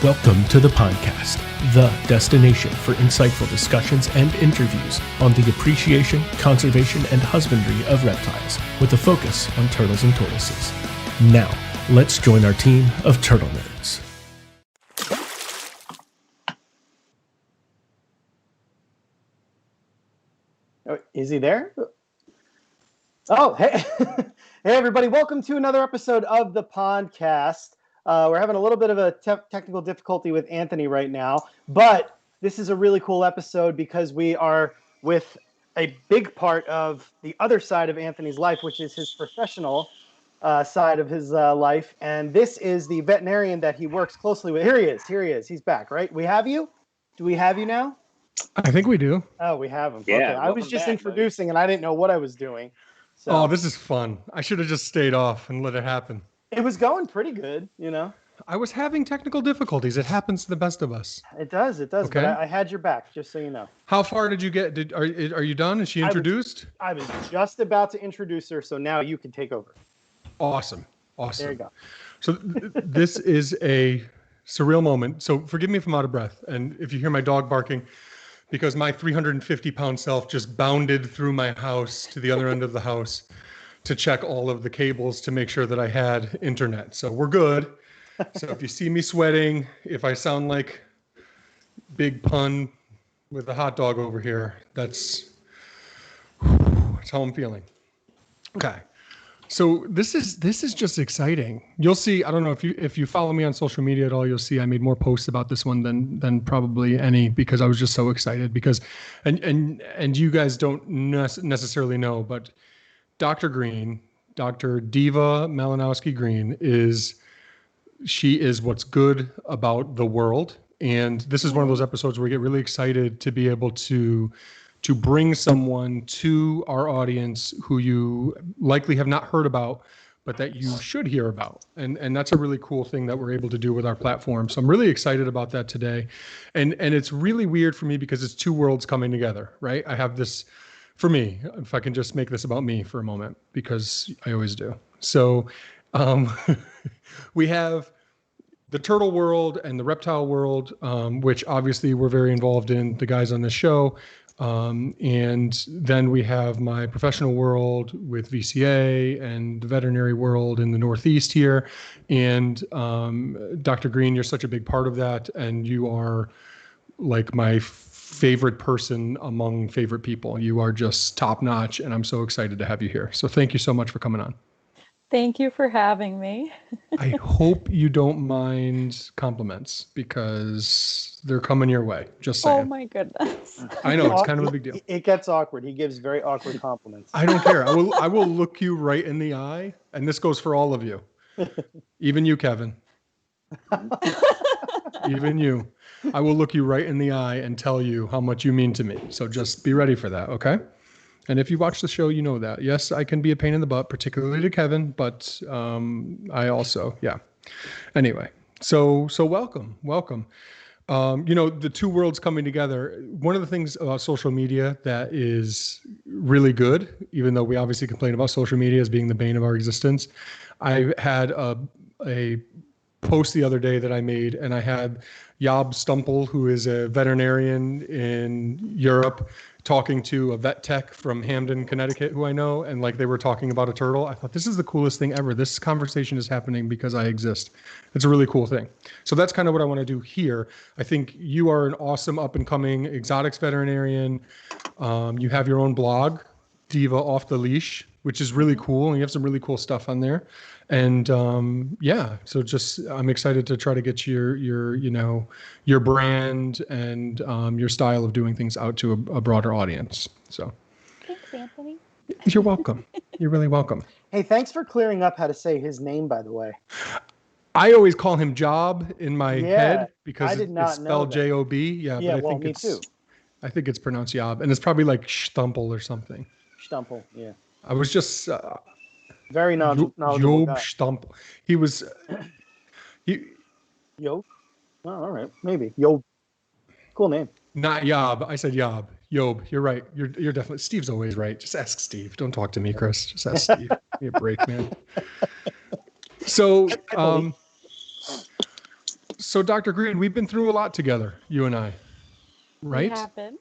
Welcome to the Pondcast, the destination for insightful discussions and interviews on the appreciation, conservation, and husbandry of reptiles, with a focus on turtles and tortoises. Now, let's join our team of turtle nerds. Oh, is he there? Oh, hey. Hey, everybody. Welcome to another episode of the Pondcast. We're having a little bit of a technical difficulty with Anthony right now, but this is a really cool episode because we are with a big part of the other side of Anthony's life, which is his professional side of his life. And this is the veterinarian that he works closely with. Here he is. He's back, right? We have you? Do we have you now? I think we do. Oh, we have him. Yeah, okay. I was just introducing, and I didn't know what I was doing. So Oh, this is fun. I should have just stayed off and let it happen. it was going pretty good, you know. I was having technical difficulties. It happens to the best of us. It does. Okay. But I had your back, just so you know. How far did you get? Are you done? Is she introduced? I was just about to introduce her, so now you can take over. Awesome. There you go. So this is a surreal moment. So forgive me if I'm out of breath. And if you hear my dog barking, because my 350-pound self just bounded through my house to the other end of the house to check all of the cables to make sure that I had internet. So we're good. So if you see me sweating, if I sound like Big Pun with a hot dog over here, that's how I'm feeling. Okay. So this is just exciting. You'll see. I don't know if you follow me on social media at all. You'll see I made more posts about this one than probably any, because I was just so excited. Because and you guys don't necessarily know, but Dr. Green, Dr. Diva Malinowski Green she is what's good about the world. And this is one of those episodes where we get really excited to be able to bring someone to our audience who you likely have not heard about, but that you should hear about. And that's a really cool thing that we're able to do with our platform. So I'm really excited about that today. And it's really weird for me because it's two worlds coming together, right? I have this, for me, if I can just make this about me for a moment, because I always do. So we have the turtle world and the reptile world, which obviously we're very involved in, the guys on this show. And then we have my professional world with VCA and the veterinary world in the Northeast here. And Dr. Green, you're such a big part of that. And you are like my favorite person among favorite people. You are just top notch. And I'm so excited to have you here. So thank you so much for coming on. Thank you for having me. I hope you don't mind compliments because they're coming your way. Just saying. Oh my goodness. I know, it's kind of a big deal. It gets awkward. He gives very awkward compliments. I don't care. I will look you right in the eye, and this goes for all of you. Even you, Kevin. Even you. I will look you right in the eye and tell you how much you mean to me. So just be ready for that, okay? And if you watch the show, you know that. Yes, I can be a pain in the butt, particularly to Kevin, but I also, yeah. Anyway, so welcome. The two worlds coming together. One of the things about social media that is really good, even though we obviously complain about social media as being the bane of our existence, I had a post the other day that I made, and I had Job Stumpel, who is a veterinarian in Europe, talking to a vet tech from Hamden, Connecticut, who I know, and like they were talking about a turtle. I thought, this is the coolest thing ever. This conversation is happening because I exist. It's a really cool thing. So that's kind of what I want to do here. I think you are an awesome up and coming exotics veterinarian. You have your own blog, Diva Off the Leash, which is really cool. And you have some really cool stuff on there. And so just I'm excited to try to get your brand and your style of doing things out to a broader audience. So Thanks, Anthony. You're welcome. You're really welcome. Hey, thanks for clearing up how to say his name, by the way. I always call him Job in my head because I did not it's spelled Job. Yeah, Yeah, but I think me too. I think it's pronounced Job, and it's probably like Stumpel or something. Stumpel, yeah. I was just Very knowledgeable Job guy. Stumpel. He was. Yo? Oh, all right, maybe. Yo. Cool name. Not Yob. I said Yob. Yob. You're right. You're definitely. Steve's always right. Just ask Steve. Don't talk to me, Chris. Just ask Steve. Give me a break, man. So, So Dr. Green, we've been through a lot together, you and I, We right? have been.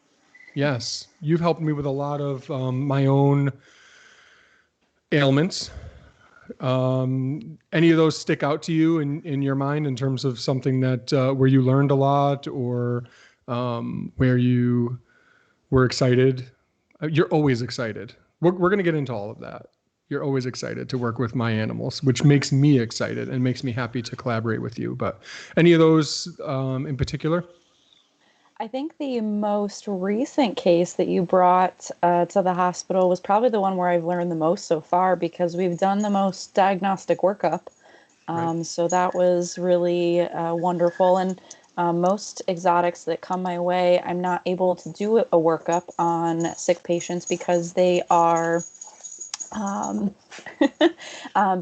Yes. You've helped me with a lot of my own ailments. Any of those stick out to you in your mind in terms of something that where you learned a lot or where you were excited? You're always excited. We're going to get into all of that. You're always excited to work with my animals, which makes me excited and makes me happy to collaborate with you. But any of those in particular? I think the most recent case that you brought to the hospital was probably the one where I've learned the most so far because we've done the most diagnostic workup. Right. So that was really wonderful. And most exotics that come my way, I'm not able to do a workup on sick patients because they are. Um, I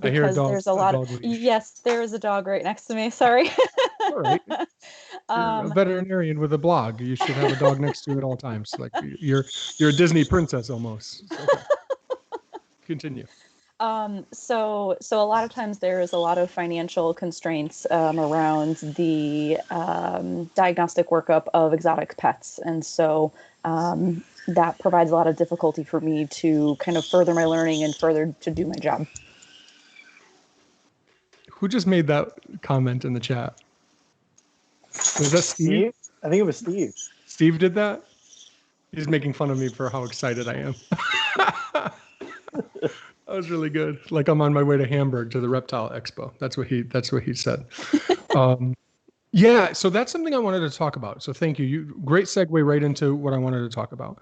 hear because there's a a lot of, dog leash. yes, there is a dog right next to me. Sorry. All right. You're a um, veterinarian with a blog. You should have a dog next to you at all times. Like you're a Disney princess almost. Okay. Continue. so a lot of times there is a lot of financial constraints around the diagnostic workup of exotic pets, and so that provides a lot of difficulty for me to kind of further my learning and further to do my job. Who just made that comment in the chat? Was that Steve? Steve? I think it was Steve. Steve did that? He's making fun of me for how excited I am. That was really good. Like I'm on my way to Hamburg to the Reptile Expo. That's what he said. Yeah, so that's something I wanted to talk about. So thank you. Great segue right into what I wanted to talk about.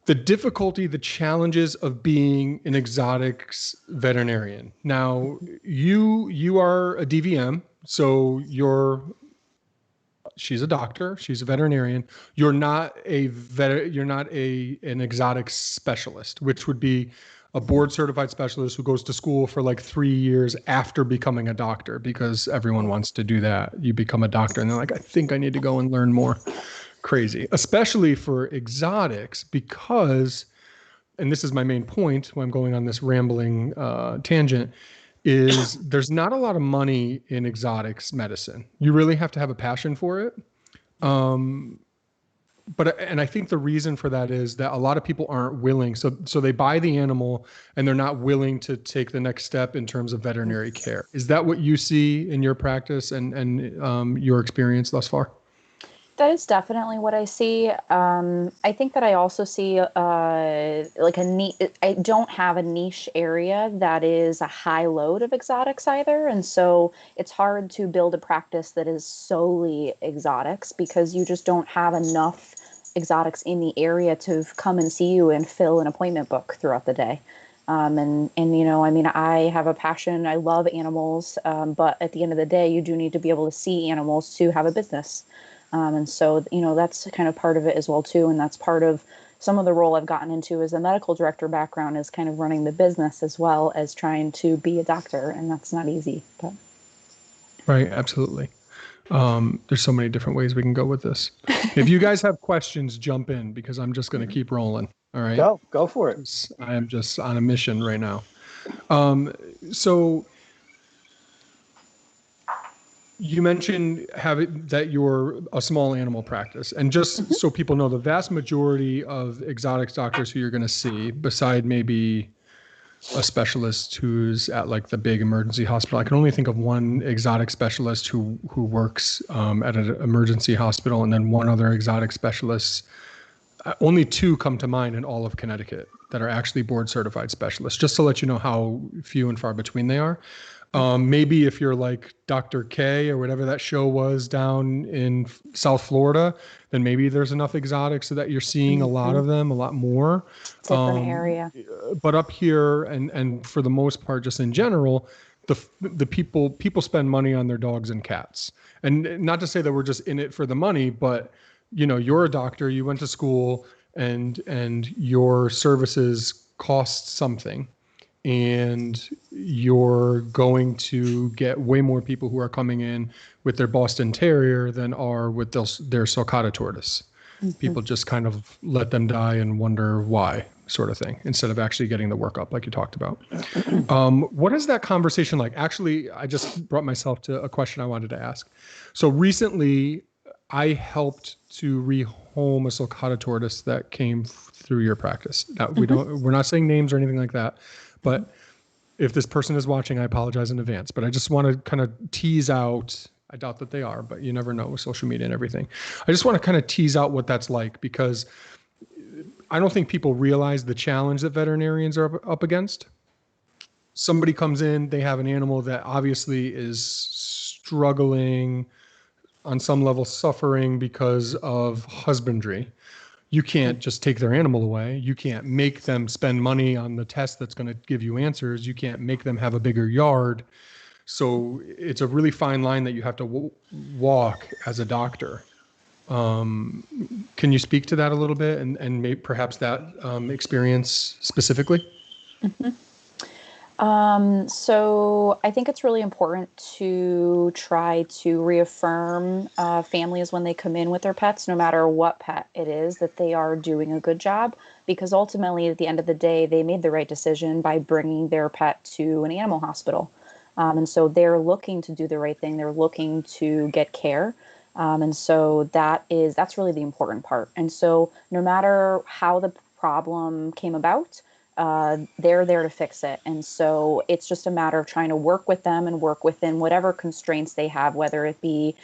The difficulty, the challenges of being an exotics veterinarian. Now, you are a DVM, so she's a doctor, she's a veterinarian. You're not an exotics specialist, which would be a board certified specialist who goes to school for like 3 years after becoming a doctor, because everyone wants to do that. You become a doctor and they're like, I think I need to go and learn more. Crazy, especially for exotics, because, and this is my main point when I'm going on this rambling tangent, is there's not a lot of money in exotics medicine. You really have to have a passion for it. And I think the reason for that is that a lot of people aren't willing. So they buy the animal and they're not willing to take the next step in terms of veterinary care. Is that what you see in your practice and your experience thus far? That is definitely what I see. I think that I also see like a niche. I don't have a niche area that is a high load of exotics either, and so it's hard to build a practice that is solely exotics because you just don't have enough exotics in the area to come and see you and fill an appointment book throughout the day. And you know, I mean, I have a passion. I love animals, but at the end of the day, you do need to be able to see animals to have a business. And so, you know, that's kind of part of it as well, too. And that's part of some of the role I've gotten into as a medical director background is kind of running the business as well as trying to be a doctor. And that's not easy. But. Right. Absolutely. There's so many different ways we can go with this. If you guys have questions, jump in because I'm just going to keep rolling. All right. Go for it. I am just on a mission right now. So you mentioned that you're a small animal practice, and just so people know, the vast majority of exotics doctors who you're going to see, beside maybe a specialist who's at like the big emergency hospital, I can only think of one exotic specialist who works at an emergency hospital, and then one other exotic specialist. Only two come to mind in all of Connecticut that are actually board certified specialists, just to let you know how few and far between they are. Maybe if you're like Dr. K or whatever that show was down in South Florida, then maybe there's enough exotics so that you're seeing a lot of them, a lot more. Different area. But up here and for the most part, just in general, the people spend money on their dogs and cats. And not to say that we're just in it for the money, but you know, you're a doctor, you went to school, and your services cost something. And you're going to get way more people who are coming in with their Boston Terrier than are with their Sulcata tortoise. People just kind of let them die and wonder why, sort of thing, instead of actually getting the workup like you talked about. What is that conversation like? Actually, I just brought myself to a question I wanted to ask. So recently, I helped to rehome a sulcata tortoise that came through your practice. Now, we're not saying names or anything like that, but if this person is watching, I apologize in advance. But I just want to kind of tease out. I doubt that they are, but you never know with social media and everything. I just want to kind of tease out what that's like, because I don't think people realize the challenge that veterinarians are up against. Somebody comes in, they have an animal that obviously is struggling, on some level suffering because of husbandry. You can't just take their animal away. You can't make them spend money on the test that's going to give you answers. You can't make them have a bigger yard. So it's a really fine line that you have to walk as a doctor. Can you speak to that a little bit and maybe perhaps that experience specifically? So I think it's really important to try to reaffirm families when they come in with their pets, no matter what pet it is, that they are doing a good job, because ultimately at the end of the day, they made the right decision by bringing their pet to an animal hospital. And so they're looking to do the right thing. They're looking to get care. And so that's really the important part. And so no matter how the problem came about, they're there to fix it. And so it's just a matter of trying to work with them and work within whatever constraints they have, whether it be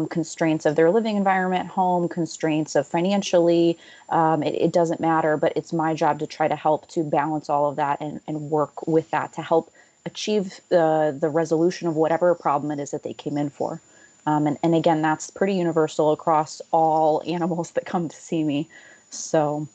constraints of their living environment, home, constraints of financially, it doesn't matter, but it's my job to try to help to balance all of that and work with that to help achieve the resolution of whatever problem it is that they came in for. And again, that's pretty universal across all animals that come to see me. So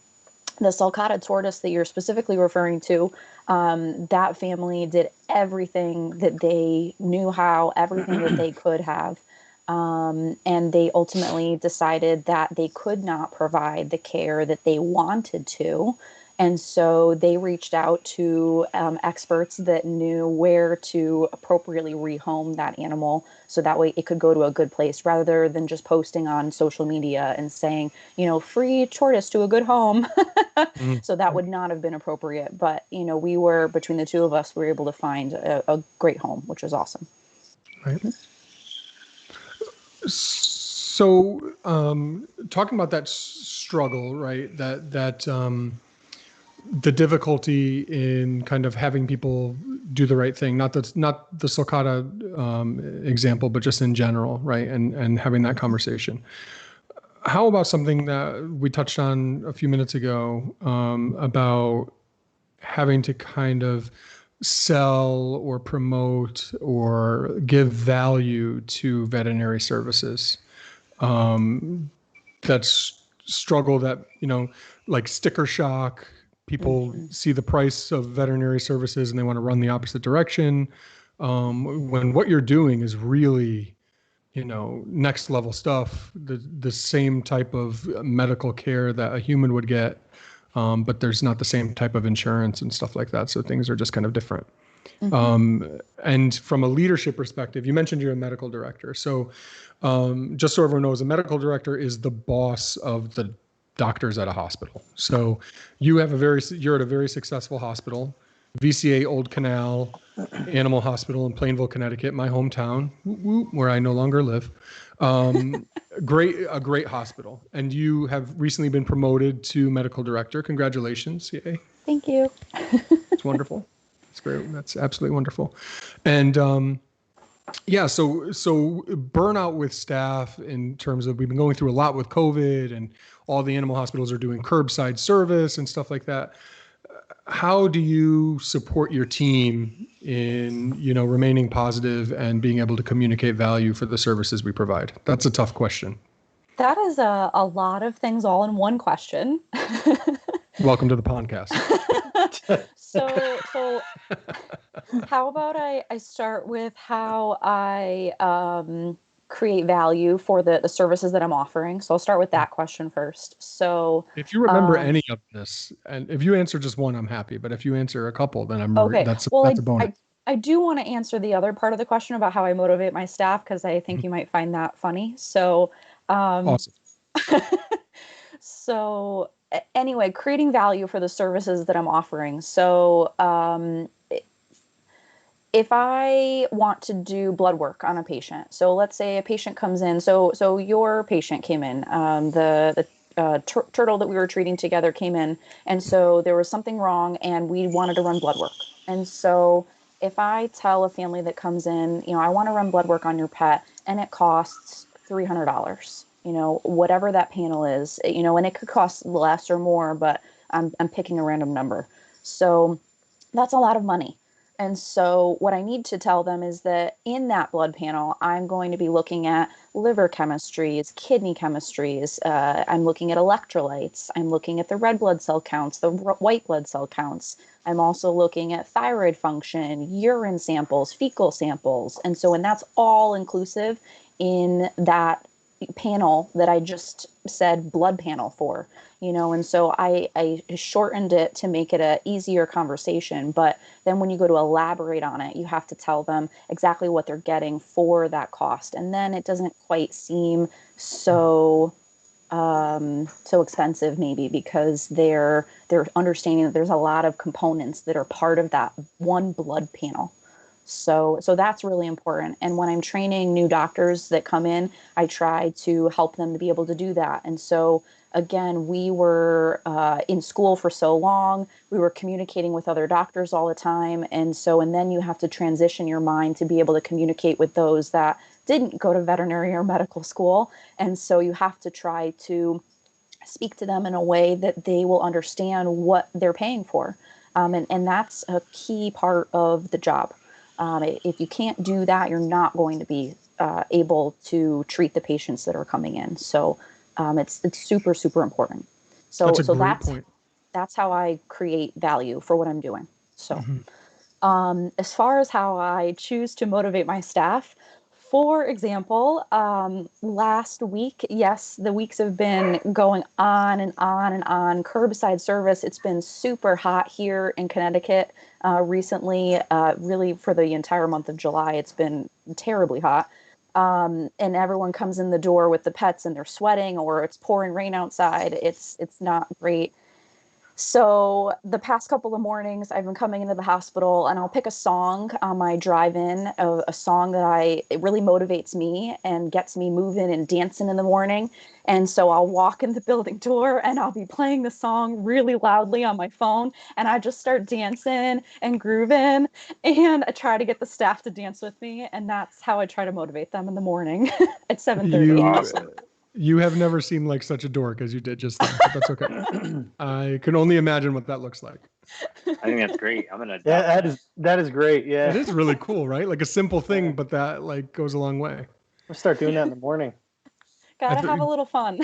the sulcata tortoise that you're specifically referring to, that family did everything that they knew how, everything that they could have. And they ultimately decided that they could not provide the care that they wanted to. And so they reached out to experts that knew where to appropriately rehome that animal so that way it could go to a good place, rather than just posting on social media and saying, free tortoise to a good home. So that would not have been appropriate. But, we were, between the two of us, we were able to find a great home, which was awesome. Right. So talking about that struggle, right, that the difficulty in kind of having people do the right thing, not the sulcata example, but just in general, right? And having that conversation. How about something that we touched on a few minutes ago about having to kind of sell or promote or give value to veterinary services? That's struggle that, like sticker shock. People see the price of veterinary services and they want to run the opposite direction. When what you're doing is really, next level stuff, the same type of medical care that a human would get, but there's not the same type of insurance and stuff like that. So things are just kind of different. And from a leadership perspective, you mentioned you're a medical director. So just so everyone knows, a medical director is the boss of the doctors at a hospital. So you're at a very successful hospital, VCA Old Canal Animal Hospital in Plainville, Connecticut, my hometown, where I no longer live. A great hospital. And you have recently been promoted to medical director. Congratulations. Yay. Thank you. It's wonderful. It's great. That's absolutely wonderful. And so burnout with staff in terms of, we've been going through a lot with COVID and all the animal hospitals are doing curbside service and stuff like that. How do you support your team in, remaining positive and being able to communicate value for the services we provide? That's a tough question. That is a lot of things all in one question. Welcome to the Pondcast. So how about I start with how I create value for the services that I'm offering. So I'll start with that question first. So if you remember any of this, and if you answer just one, I'm happy. But if you answer a couple, then okay. That's a bonus. I do want to answer the other part of the question about how I motivate my staff, because I think you might find that funny. So awesome. So anyway, creating value for the services that I'm offering. So if I want to do blood work on a patient, so let's say a patient comes in, so your patient came in, the turtle that we were treating together came in, and so there was something wrong, and we wanted to run blood work. And so if I tell a family that comes in, I want to run blood work on your pet, and it costs $300, whatever that panel is, and it could cost less or more, but I'm picking a random number. So that's a lot of money. And so what I need to tell them is that in that blood panel, I'm going to be looking at liver chemistries, kidney chemistries. I'm looking at electrolytes. I'm looking at the red blood cell counts, the white blood cell counts. I'm also looking at thyroid function, urine samples, fecal samples. And that's all inclusive in that panel that I just said blood panel for, and so I shortened it to make it a easier conversation. But then when you go to elaborate on it, you have to tell them exactly what they're getting for that cost. And then it doesn't quite seem so expensive, maybe, because they're understanding that there's a lot of components that are part of that one blood panel. So that's really important. And when I'm training new doctors that come in, I try to help them to be able to do that. And so again, we were in school for so long, we were communicating with other doctors all the time. And then you have to transition your mind to be able to communicate with those that didn't go to veterinary or medical school. And so you have to try to speak to them in a way that they will understand what they're paying for. And that's a key part of the job. If you can't do that, you're not going to be able to treat the patients that are coming in. So it's super, super important. So That's a great point. That's how I create value for what I'm doing. So Mm-hmm. as far as how I choose to motivate my staff, for example, last week, yes, the weeks have been going on and on and on. Curbside service, it's been super hot here in Connecticut recently. Really, for the entire month of July, it's been terribly hot. And everyone comes in the door with the pets and they're sweating, or it's pouring rain outside. It's not great. So the past couple of mornings, I've been coming into the hospital, and I'll pick a song on my drive-in, a song that it really motivates me and gets me moving and dancing in the morning. And so I'll walk in the building door, and I'll be playing the song really loudly on my phone, and I just start dancing and grooving, and I try to get the staff to dance with me, and that's how I try to motivate them in the morning at 7:30. You have never seemed like such a dork as you did just then, but that's okay. I can only imagine what that looks like. I think that's great. I'm gonna. Yeah, that is great. Yeah, it is really cool, right? Like a simple thing, but that goes a long way. We'll start doing that in the morning. Gotta have a little fun.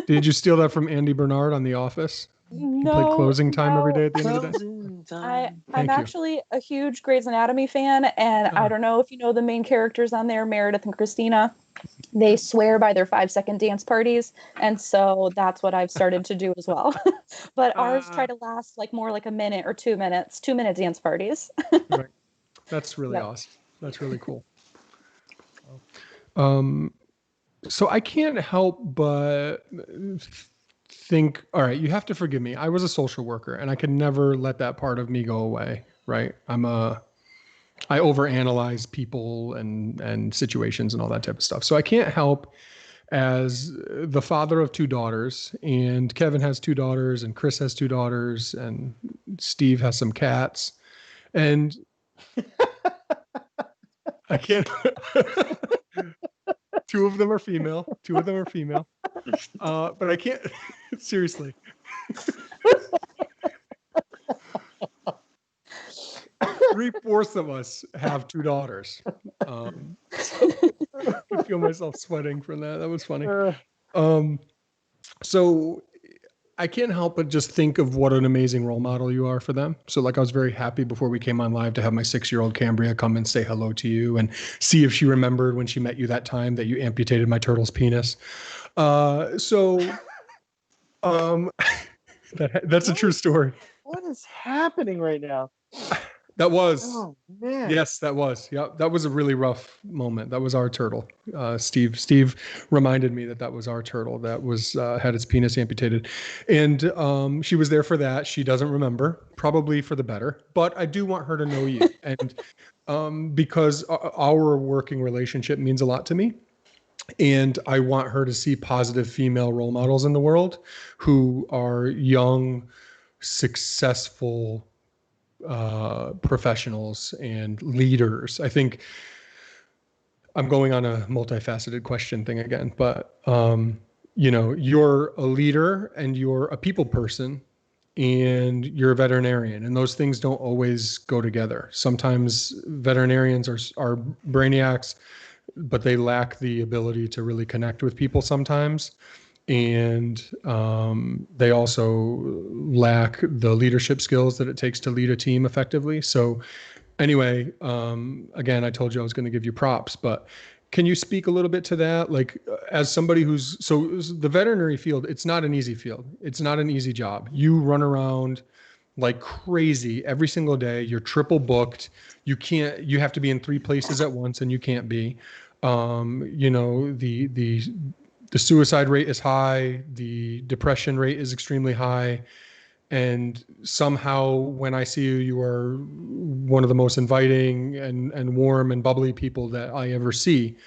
Did you steal that from Andy Bernard on The Office? No, you play closing time every day at the end of the day? I'm actually a huge Grey's Anatomy fan, and I don't know if you know the main characters on there, Meredith and Christina. They swear by their 5-second dance parties, and so that's what I've started to do as well. But ours try to last more like a minute or 2 minutes, 2-minute dance parties. Right. That's really awesome. That's really cool. So I can't help but think, all right, you have to forgive me. I was a social worker, and I could never let that part of me go away, right? I overanalyze people and situations and all that type of stuff. So I can't help, as the father of 2 daughters, and Kevin has 2 daughters, and Chris has 2 daughters, and Steve has some cats, and I can't. 2 of them are female. But I can't. Seriously. 3/4 of us have 2 daughters. I feel myself sweating from that. That was funny. So I can't help but just think of what an amazing role model you are for them. So I was very happy before we came on live to have my 6-year-old Cambria come and say hello to you and see if she remembered when she met you that time that you amputated my turtle's penis. That's a true story. What is happening right now? That was. Oh man. Yes, that was. Yeah, that was a really rough moment. That was our turtle. Steve reminded me that was our turtle that was had its penis amputated, and she was there for that. She doesn't remember, probably for the better. But I do want her to know you, and because our working relationship means a lot to me, and I want her to see positive female role models in the world who are young, successful professionals and leaders. I think I'm going on a multifaceted question thing again, but you're a leader and you're a people person and you're a veterinarian, and those things don't always go together. Sometimes veterinarians are brainiacs, but they lack the ability to really connect with people sometimes. And they also lack the leadership skills that it takes to lead a team effectively. So anyway, again, I told you I was going to give you props, but can you speak a little bit to that? Like, as somebody so the veterinary field, it's not an easy field. It's not an easy job. You run around like crazy every single day. You're triple booked. You have to be in 3 places at once, and you can't be. The suicide rate is high. The depression rate is extremely high. And somehow when I see you, you are one of the most inviting and warm and bubbly people that I ever see.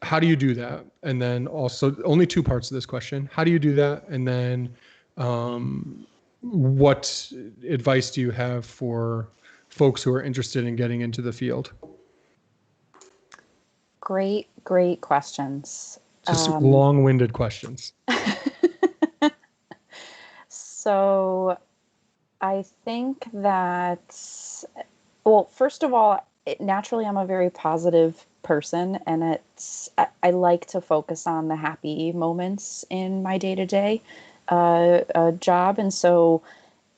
How do you do that? And then also, only 2 parts of this question. How do you do that? And then what advice do you have for folks who are interested in getting into the field? Great questions. Just long-winded questions. So I think that, well, first of all, naturally I'm a very positive person, and I like to focus on the happy moments in my day-to-day job. And so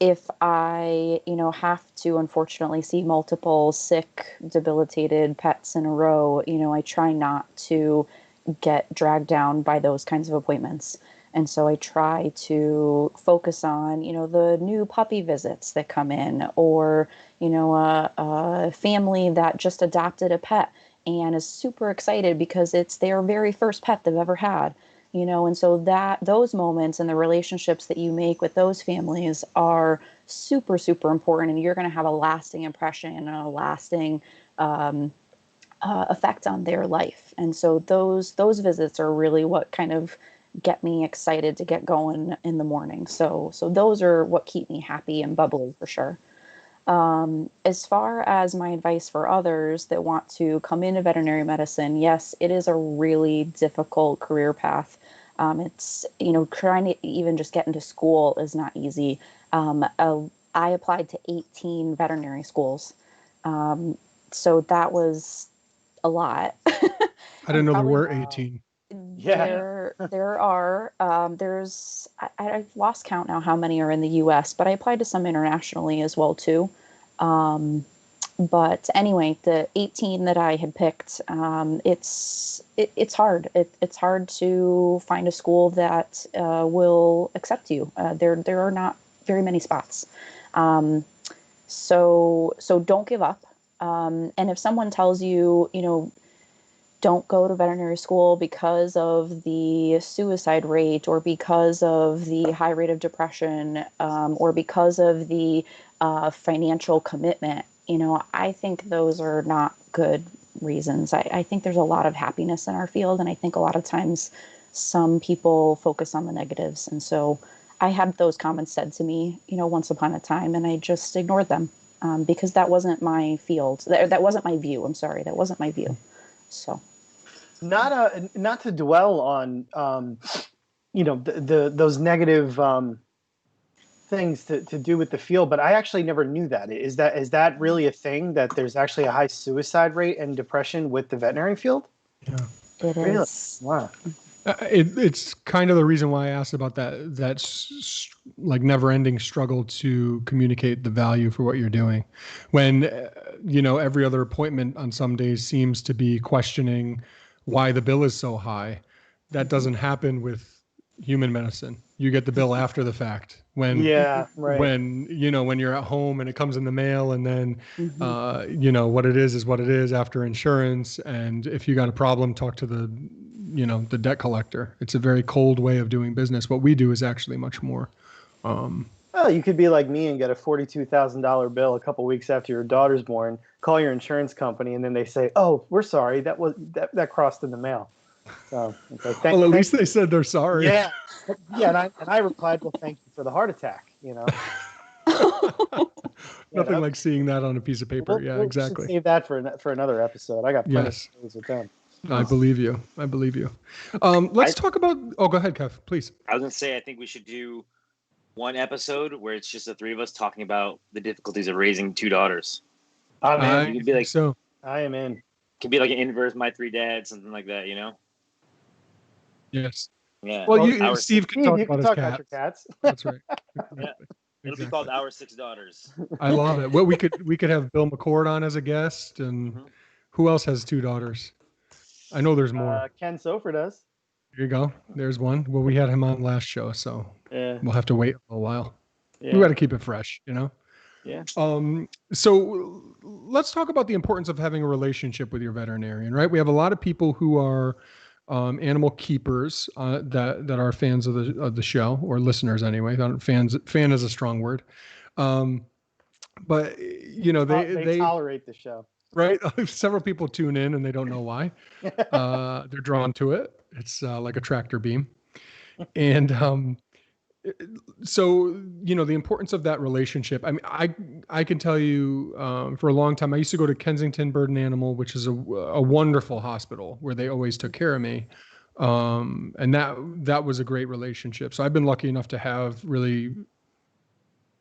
if I, have to unfortunately see multiple sick, debilitated pets in a row, I try not to get dragged down by those kinds of appointments. And so I try to focus on, the new puppy visits that come in, or, a family that just adopted a pet and is super excited because it's their very first pet they've ever had, and so those moments and the relationships that you make with those families are super, super important. And you're going to have a lasting impression and a lasting effect on their life. And so those visits are really what kind of get me excited to get going in the morning. So those are what keep me happy and bubbly for sure. As far as my advice for others that want to come into veterinary medicine, yes, it is a really difficult career path. It's, trying to even just get into school is not easy. I applied to 18 veterinary schools. So that was a lot. I didn't know there were 18. Yeah. There are. I've lost count now how many are in the U.S., but I applied to some internationally as well too. But anyway, the 18 that I had picked, it's hard. It's hard to find a school that will accept you. There are not very many spots. So don't give up. And if someone tells you, don't go to veterinary school because of the suicide rate, or because of the high rate of depression, or because of the financial commitment, I think those are not good reasons. I think there's a lot of happiness in our field, and I think a lot of times some people focus on the negatives. And so I had those comments said to me, once upon a time, and I just ignored them because that wasn't my field. That wasn't my view. I'm sorry, that wasn't my view. So. Not to dwell on those negative things to do with the field, but I actually never knew that. Is that really a thing, that there's actually a high suicide rate and depression with the veterinary field? Yeah, it really? is. Wow. It's kind of the reason why I asked about that like never-ending struggle to communicate the value for what you're doing, when every other appointment on some days seems to be questioning why the bill is so high. That doesn't happen with human medicine. You get the bill after the fact when Yeah, right. when when you're at home and it comes in the mail, and then Mhm. what it is what it is after insurance. And if you got a problem, talk to the debt collector. It's a very cold way of doing business. What we do is actually much more. Well, you could be like me and get a $42,000 bill a couple weeks after your daughter's born. Call your insurance company, and then they say, "Oh, we're sorry, that crossed in the mail." So it's like, Well, at thank least they said they're sorry. yeah, yeah. And I replied, "Well, thank you for the heart attack." Nothing like seeing that on a piece of paper. Yeah, We should exactly. save that for another episode. I got plenty of Yes. stories with them. I believe you. I believe you. Let's talk about. Oh, go ahead, Kev, please. I was gonna say I think we should do one episode where it's just the three of us talking about the difficulties of raising two daughters. I'm I in. You could be think like, so. I am in. could be like an inverse My Three Dads, something like that. Yes. Yeah. Well, Our Steve can Steve, talk you about can his talk cat. about your cats. That's right. Yeah. It'll be Exactly. called Our Six Daughters. I love it. Well, we could have Bill McCord on as a guest, and who else has two daughters? I know there's more. Ken Sofer does. There you go. There's one. Well, we had him on last show, so Yeah. we'll have to wait a little while. Yeah. We got to keep it fresh, Yeah. So let's talk about the importance of having a relationship with your veterinarian, right? We have a lot of people who are animal keepers that are fans of the show, or listeners anyway. Fan is a strong word, but they tolerate the show, right? Several people tune in and they don't know why. They're drawn to it. It's like a tractor beam, and so the importance of that relationship. I mean, I can tell you for a long time I used to go to Kensington Bird and Animal, which is a wonderful hospital where they always took care of me, and that was a great relationship. So I've been lucky enough to have really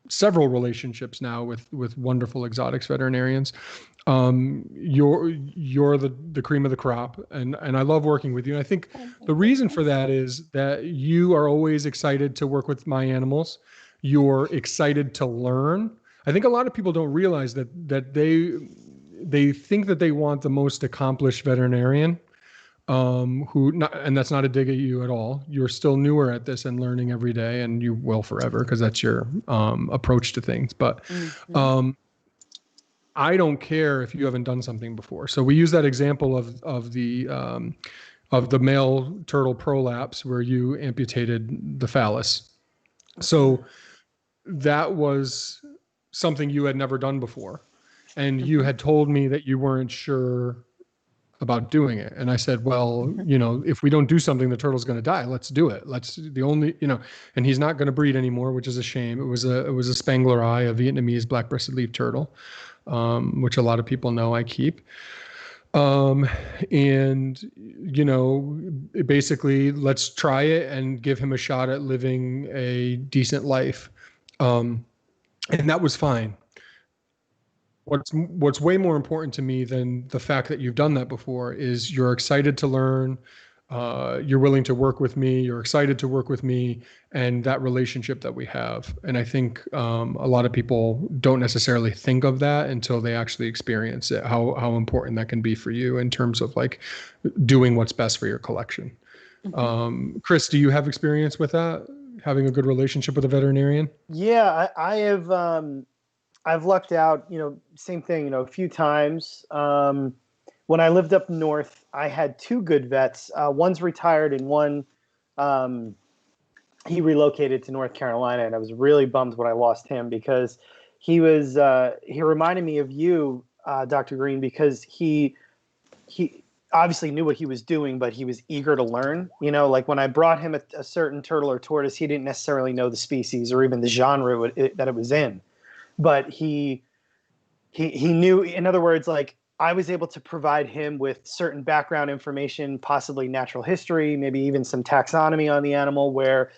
several relationships now with wonderful exotics veterinarians. You're the cream of the crop, and I love working with you. And I think the reason for that is that you are always excited to work with my animals. You're excited to learn. I think a lot of people don't realize that they think that they want the most accomplished veterinarian, and that's not a dig at you at all. You're still newer at this and learning every day, and you will forever because that's your approach to things. But I don't care if you haven't done something before. So we use that example of the male turtle prolapse where you amputated the phallus. So that was something you had never done before, and you had told me that you weren't sure about doing it. And I said, well, if we don't do something, the turtle's going to die. Let's do it. And he's not going to breed anymore, which is a shame. It was a Spangler eye, a Vietnamese black-breasted leaf turtle, which a lot of people know I keep. Basically let's try it and give him a shot at living a decent life. And that was fine. What's way more important to me than the fact that you've done that before is you're excited to learn, you're willing to work with me, you're excited to work with me, and that relationship that we have. And I think a lot of people don't necessarily think of that until they actually experience it, how important that can be for you in terms of like doing what's best for your collection. Chris, do you have experience with that, having a good relationship with a veterinarian? Yeah, I have. I've lucked out, same thing, a few times. When I lived up north, I had two good vets. One's retired and one, he relocated to North Carolina, and I was really bummed when I lost him because he reminded me of you, Dr. Green, because he obviously knew what he was doing, but he was eager to learn. Like when I brought him a certain turtle or tortoise, he didn't necessarily know the species or even the genre that it was in. But he knew, in other words, like I was able to provide him with certain background information, possibly natural history, maybe even some taxonomy on the animal, where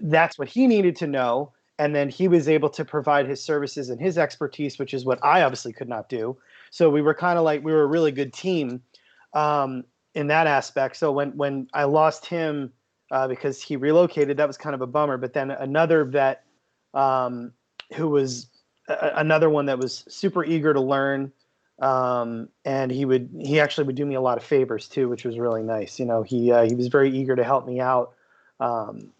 that's what he needed to know. And then he was able to provide his services and his expertise, which is what I obviously could not do. So we were kind of like, we were a really good team in that aspect. So when I lost him because he relocated, that was kind of a bummer. But then another vet, who was another one that was super eager to learn. And he actually would do me a lot of favors too, which was really nice. He was very eager to help me out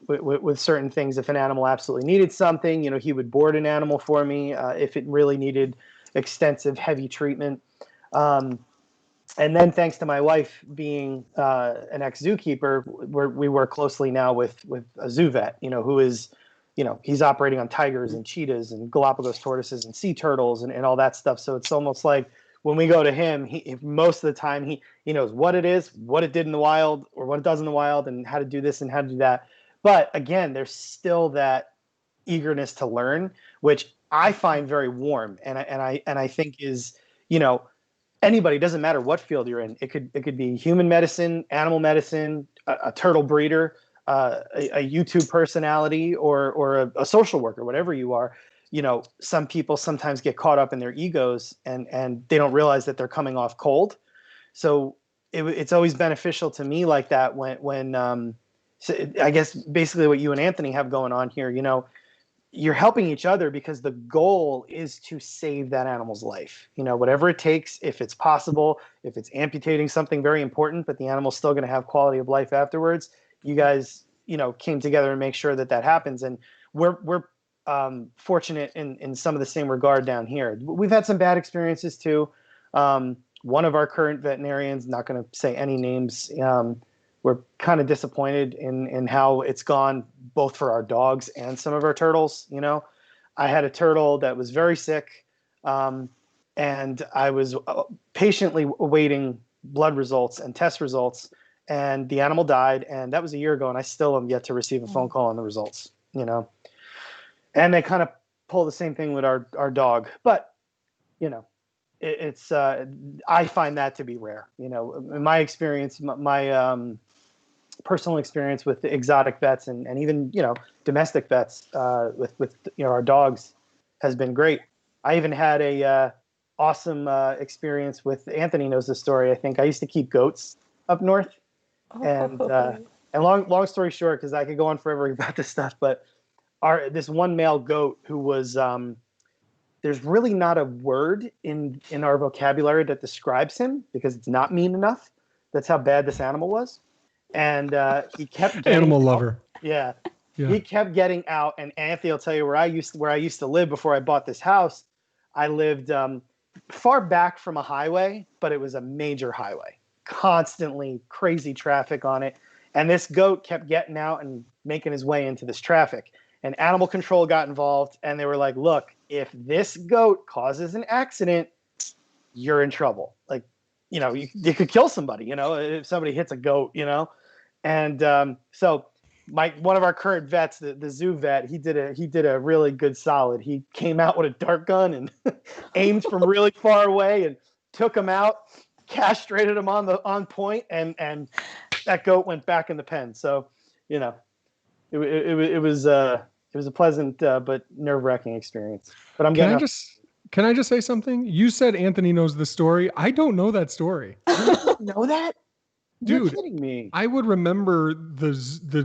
with certain things. If an animal absolutely needed something, he would board an animal for me if it really needed extensive, heavy treatment. And then, thanks to my wife being an ex-zookeeper, we work closely now with a zoo vet, who is, he's operating on tigers and cheetahs and Galapagos tortoises and sea turtles and all that stuff. So it's almost like when we go to him, most of the time he knows what it is, what it did in the wild, or what it does in the wild, and how to do this and how to do that. But again, there's still that eagerness to learn, which I find very warm, and I think is, anybody, doesn't matter what field you're in. It could be human medicine, animal medicine, a turtle breeder, a YouTube personality, or a social worker, whatever you are. Some people sometimes get caught up in their egos and they don't realize that they're coming off cold. So it's always beneficial to me like that when so I guess basically what you and Anthony have going on here, you're helping each other because the goal is to save that animal's life. Whatever it takes, if it's possible, if it's amputating something very important, but the animal's still going to have quality of life afterwards, you guys, came together and make sure that happens. And we're fortunate in some of the same regard down here. We've had some bad experiences too. One of our current veterinarians, not going to say any names, we're kind of disappointed in how it's gone, both for our dogs and some of our turtles. I had a turtle that was very sick, and I was patiently awaiting blood results and test results, and the animal died, and that was a year ago, and I still am yet to receive a phone call on the results. And they kind of pull the same thing with our dog, but it's I find that to be rare. In my experience, my personal experience with the exotic vets and even domestic vets with our dogs has been great. I even had a awesome experience with, Anthony knows the story. I think I used to keep goats up north, and long story short, because I could go on forever about this stuff, but this one male goat who was there's really not a word in our vocabulary that describes him because it's not mean enough. That's how bad this animal was. And he kept getting Animal out. lover. Yeah. He kept getting out. And Anthony will tell you where I used to live before I bought this house. I lived far back from a highway, but it was a major highway. Constantly crazy traffic on it. And this goat kept getting out and making his way into this traffic. And animal control got involved, and they were like, look, if this goat causes an accident, you're in trouble. Like, you could kill somebody, if somebody hits a goat, And so one of our current vets, the zoo vet, he did a really good solid. He came out with a dart gun and aimed from really far away and took him out, castrated him on point, and that goat went back in the pen. So, it was a pleasant but nerve-wracking experience. But Can I just say something? You said Anthony knows the story. I don't know that story. You don't know that? Dude, you're kidding me. I would remember the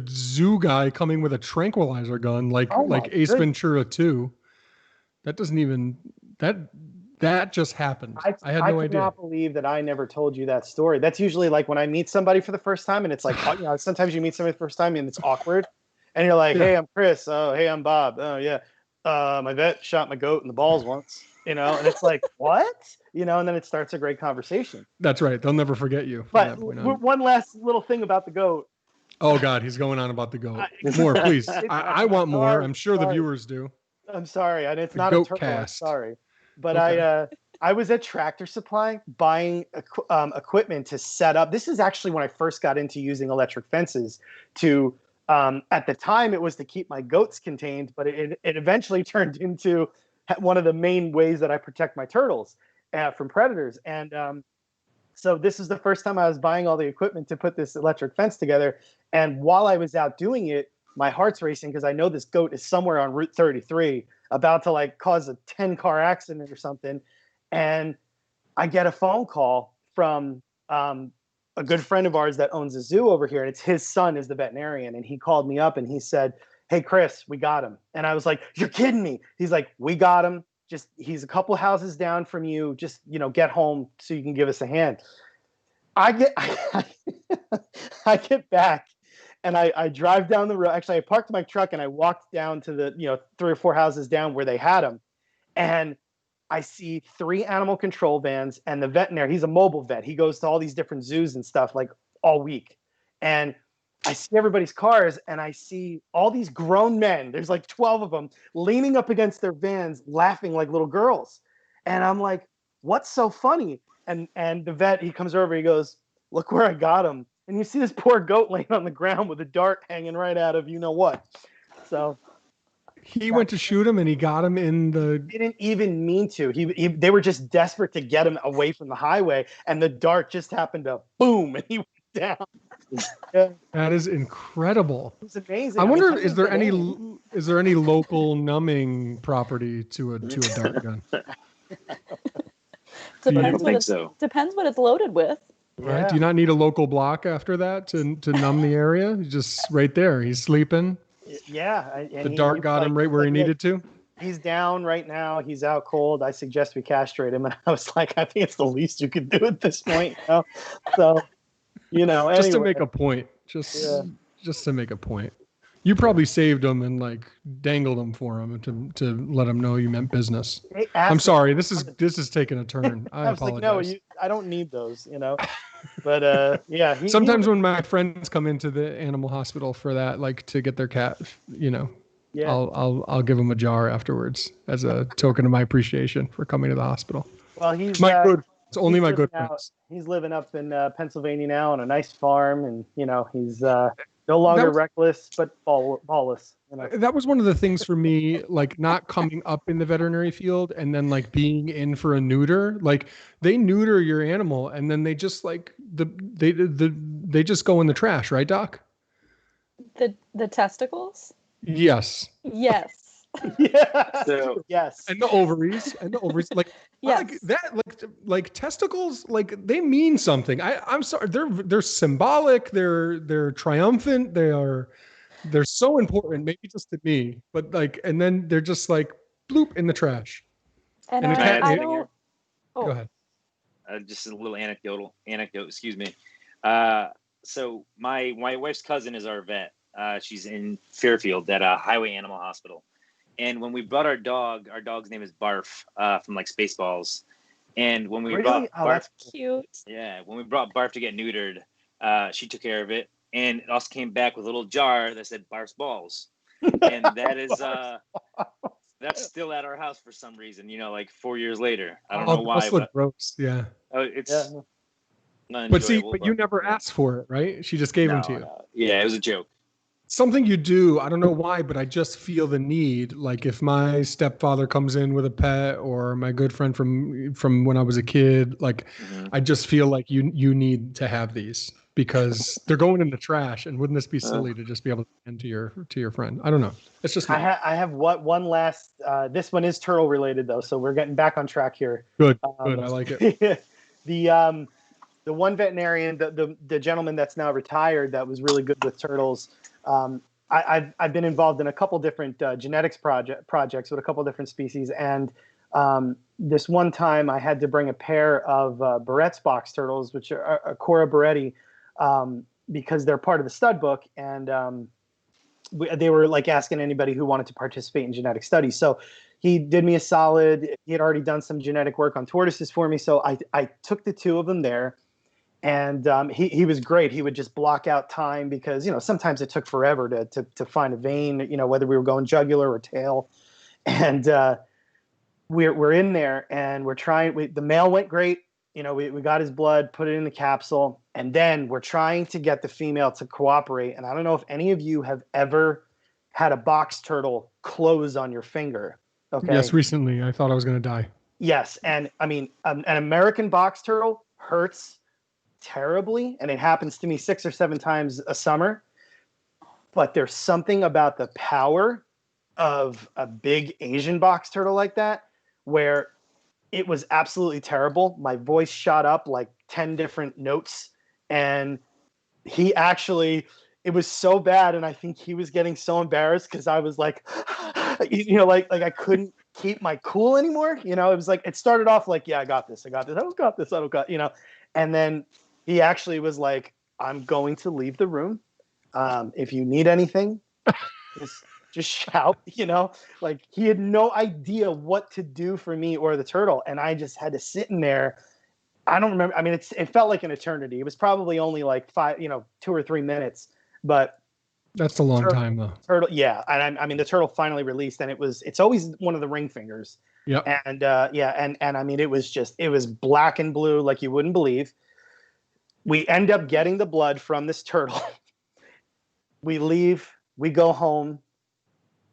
zoo guy coming with a tranquilizer gun, like Ace Ventura 2. That doesn't even that just happened. I had no idea. I cannot believe that I never told you that story. That's usually like when I meet somebody for the first time, and it's like sometimes you meet somebody for the first time and it's awkward, and you're like, "Hey, I'm Chris. Oh, hey, I'm Bob. Oh, yeah. My vet shot my goat in the balls once." And it's like, what? And then it starts a great conversation. That's right. They'll never forget you. But one last little thing about the goat. Oh, God, he's going on about the goat. More, please. I want more. I'm sure the viewers do. I'm sorry. And it's not a turtle. I'm sorry. But okay. I was at Tractor Supply buying equipment to set up. This is actually when I first got into using electric fences to, at the time, it was to keep my goats contained, but it eventually turned into one of the main ways that I protect my turtles from predators. And so this is the first time I was buying all the equipment to put this electric fence together. And while I was out doing it, my heart's racing because I know this goat is somewhere on Route 33 about to cause a 10-car accident or something. And I get a phone call from a good friend of ours that owns a zoo over here. And it's his son is the veterinarian. And he called me up and he said, "Hey, Chris, we got him." And I was like, "You're kidding me." He's like, "We got him. Just, he's a couple houses down from you. Just, get home so you can give us a hand." I get back and I drive down the road. Actually, I parked my truck and I walked down to the 3 or 4 houses down where they had them, and I see 3 animal control vans and the veterinary. He's a mobile vet. He goes to all these different zoos and stuff like all week. And I see everybody's cars and I see all these grown men. There's like 12 of them leaning up against their vans, laughing like little girls. And I'm like, what's so funny? And the vet, he comes over, he goes, look where I got him. And you see this poor goat laying on the ground with a dart hanging right out of what. So he went to shoot him and he got him in the. He didn't even mean to. They were just desperate to get him away from the highway, and the dart just happened to boom, and he went down. Yeah. That is incredible. It's amazing. I wonder, is there any local numbing property to a dart gun? Depends what it's loaded with. Right? Yeah. Do you not need a local block after that to numb the area? He's just right there. He's sleeping. Yeah. The dart got him right where he needed to. He's down right now. He's out cold. I suggest we castrate him. And I was like, I think it's the least you could do at this point. So, anyway. Just to make a point. Just to make a point. You probably saved him and like dangled him for him to let him know you meant business. I'm sorry. This is taking a turn. I apologize. Like, no, I don't need those, But yeah. Sometimes when my friends come into the animal hospital for that, like to get their cat, yeah. I'll give them a jar afterwards as a token of my appreciation for coming to the hospital. Well, he's it's only my good friends. He's living up in Pennsylvania now on a nice farm, and he's no longer reckless but ballless. That was one of the things for me, like not coming up in the veterinary field and then like being in for a neuter. Like they neuter your animal and then they just like they just go in the trash, right, Doc? The testicles? Yes. Yes. Yeah. So, yes. And the ovaries, like yes. like that, like testicles, like they mean something. I'm sorry, they're symbolic. They're triumphant. They're so important, maybe just to me, but like, and then they're just like bloop in the trash. And I don't. Go ahead. Just a little anecdote. Excuse me. So my wife's cousin is our vet. She's in Fairfield at a highway animal hospital. And when we brought our dog's name is Barf, from like Spaceballs. And when we brought Barf, that's cute. Yeah, when we brought Barf to get neutered, she took care of it, and it also came back with a little jar that said Barf's balls, and that is that's still at our house for some reason. Like 4 years later, I don't know why. That's but gross. Yeah. It's. Yeah. Not but see, enjoyable, you never asked for it, right? She just gave them to you. No. Yeah, it was a joke. Something you do, I don't know why, but I just feel the need. Like if my stepfather comes in with a pet, or my good friend from when I was a kid, like I just feel like you need to have these because they're going in the trash. And wouldn't this be silly to just be able to hand to your friend? I don't know. It's just I have one last. This one is turtle related though, so we're getting back on track here. Good. I like it. The one veterinarian, the gentleman that's now retired, that was really good with turtles. I've been involved in a couple different genetics projects with a couple different species, and this one time I had to bring a pair of Barrett's box turtles, which are Cora Barretti, because they're part of the stud book, and they were like asking anybody who wanted to participate in genetic studies. So he did me a solid. He had already done some genetic work on tortoises for me, so I took the 2 of them there. And he was great. He would just block out time because, sometimes it took forever to find a vein, whether we were going jugular or tail. And we're in there and we're trying. The male went great. We got his blood, put it in the capsule. And then we're trying to get the female to cooperate. And I don't know if any of you have ever had a box turtle close on your finger. Okay. Yes, recently. I thought I was going to die. Yes. And I mean, an American box turtle hurts terribly, and it happens to me 6 or 7 times a summer, but there's something about the power of a big Asian box turtle like that where it was absolutely terrible. My voice shot up like 10 different notes, and it was so bad, and I think he was getting so embarrassed because I was like like I couldn't keep my cool anymore. It was like, it started off like, yeah, I got this, and then he actually was like, I'm going to leave the room. If you need anything, just shout, like he had no idea what to do for me or the turtle. And I just had to sit in there. I don't remember. I mean, it felt like an eternity. It was probably only like 2 or 3 minutes, but that's a long time though. Turtle. Yeah. And I mean, the turtle finally released, and it's always one of the ring fingers. Yeah. And I mean, it was black and blue, like you wouldn't believe. We end up getting the blood from this turtle. We leave, we go home.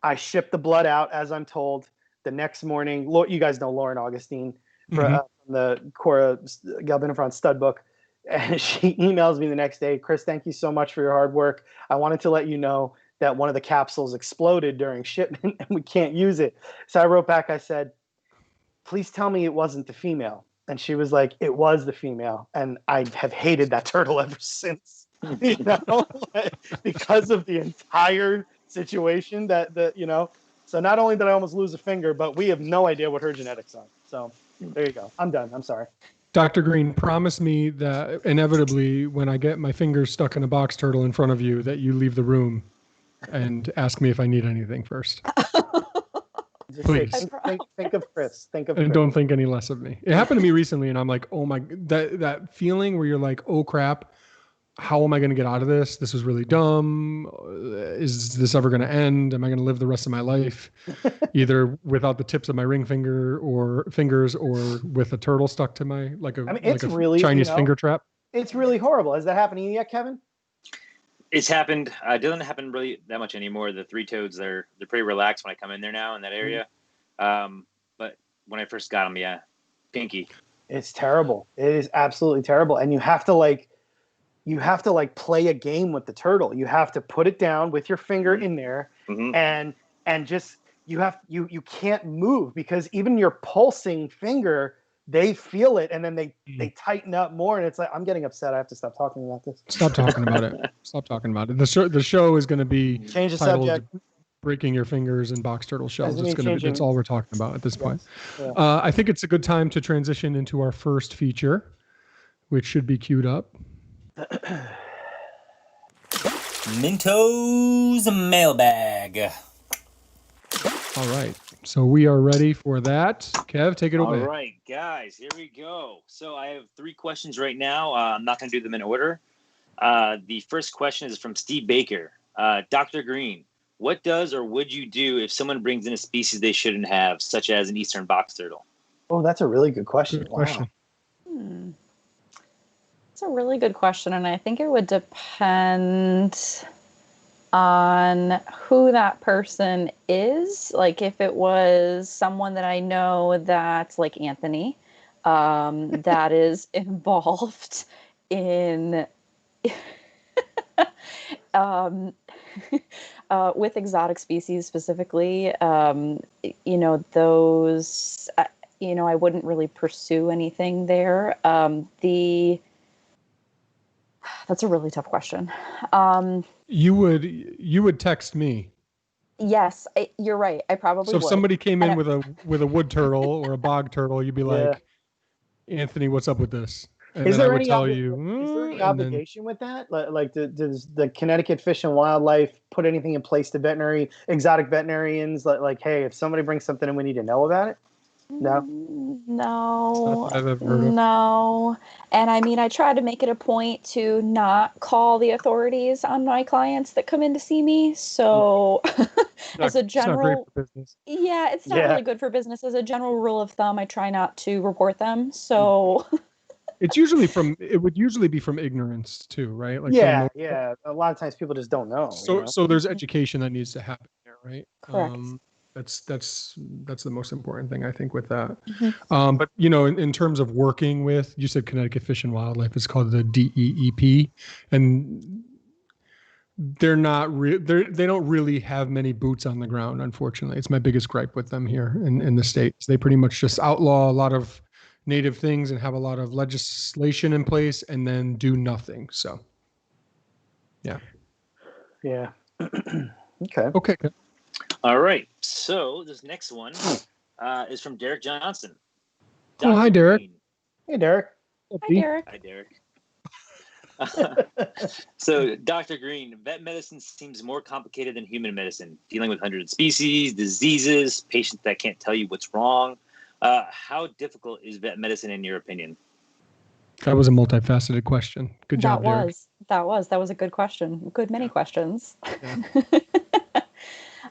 I ship the blood out as I'm told. The next morning, you guys know Lauren Augustine from the Cora Galbinifront stud book. And she emails me the next day, Chris, thank you so much for your hard work. I wanted to let you know that one of the capsules exploded during shipment and we can't use it. So I wrote back, I said, please tell me it wasn't the female. And she was like, it was the female. And I have hated that turtle ever since, because of the entire situation So not only did I almost lose a finger, but we have no idea what her genetics are. So there you go. I'm done. I'm sorry. Dr. Green, promise me that inevitably when I get my fingers stuck in a box turtle in front of you, that you leave the room and ask me if I need anything first. Please. Think of Chris. And don't think any less of me. It happened to me recently, and I'm like, oh my, that feeling where you're like, oh crap, how am I going to get out of this? This is really dumb. Is this ever going to end? Am I going to live the rest of my life either without the tips of my ring fingers or with a turtle stuck to my Chinese finger trap? It's really horrible. Has that happened to you yet, Kevin? It's happened. It doesn't happen really that much anymore. The three toads, they're pretty relaxed when I come in there now in that area. But when I first got them, yeah, pinky. It's terrible. It is absolutely terrible. And you have to play a game with the turtle. You have to put it down with your finger in there, and just you can't move, because even your pulsing finger, they feel it, and then they tighten up more, and it's like, I'm getting upset. I have to stop talking about this. Stop talking about it. Stop talking about it. The show is going to be change the subject. Breaking your fingers in box turtle shells. It's all we're talking about at this point. Yeah. I think it's a good time to transition into our first feature, which should be queued up. Minto's mailbag. All right. So we are ready for that. Kev, take it away. All right, guys, here we go. So I have 3 questions right now. I'm not going to do them in order. The first question is from Steve Baker. Dr. Green, what does or would you do if someone brings in a species they shouldn't have, such as an eastern box turtle? Oh, that's a really good question. Good question. It's a really good question, and I think it would depend on who that person is. Like, if it was someone that I know that's like Anthony, that is involved in with exotic species specifically, those, I wouldn't really pursue anything there. That's a really tough question. You would text me. Yes, you're right. I probably would. So if somebody came in with a wood turtle or a bog turtle, you'd be like, Anthony, what's up with this? And is then there I would any tell obligation with that? Like, does the Connecticut Fish and Wildlife put anything in place to exotic veterinarians? Like, hey, if somebody brings something in, we need to know about it? No. No. And I mean, I try to make it a point to not call the authorities on my clients that come in to see me. So as a general, it's not really good for business. As a general rule of thumb, I try not to report them. So it would usually be from ignorance too, right? Like, a lot of times people just don't know. So there's education that needs to happen there, right? Correct. That's the most important thing, I think, with that. But in terms of working with, you said Connecticut Fish and Wildlife, it's called the DEEP, and they're not they don't really have many boots on the ground, unfortunately. It's my biggest gripe with them here in the States. They pretty much just outlaw a lot of native things and have a lot of legislation in place and then do nothing. So yeah. Okay. All right. So this next one is from Derek Johnson. Hi, Derek. Hey, Derek. Hi, Derek. Hi, Derek. So, Dr. Green, vet medicine seems more complicated than human medicine, dealing with hundreds of species, diseases, patients that can't tell you what's wrong. How difficult is vet medicine in your opinion? That was a multifaceted question. Good job, Derek. That was a good question. Good many questions. Yeah.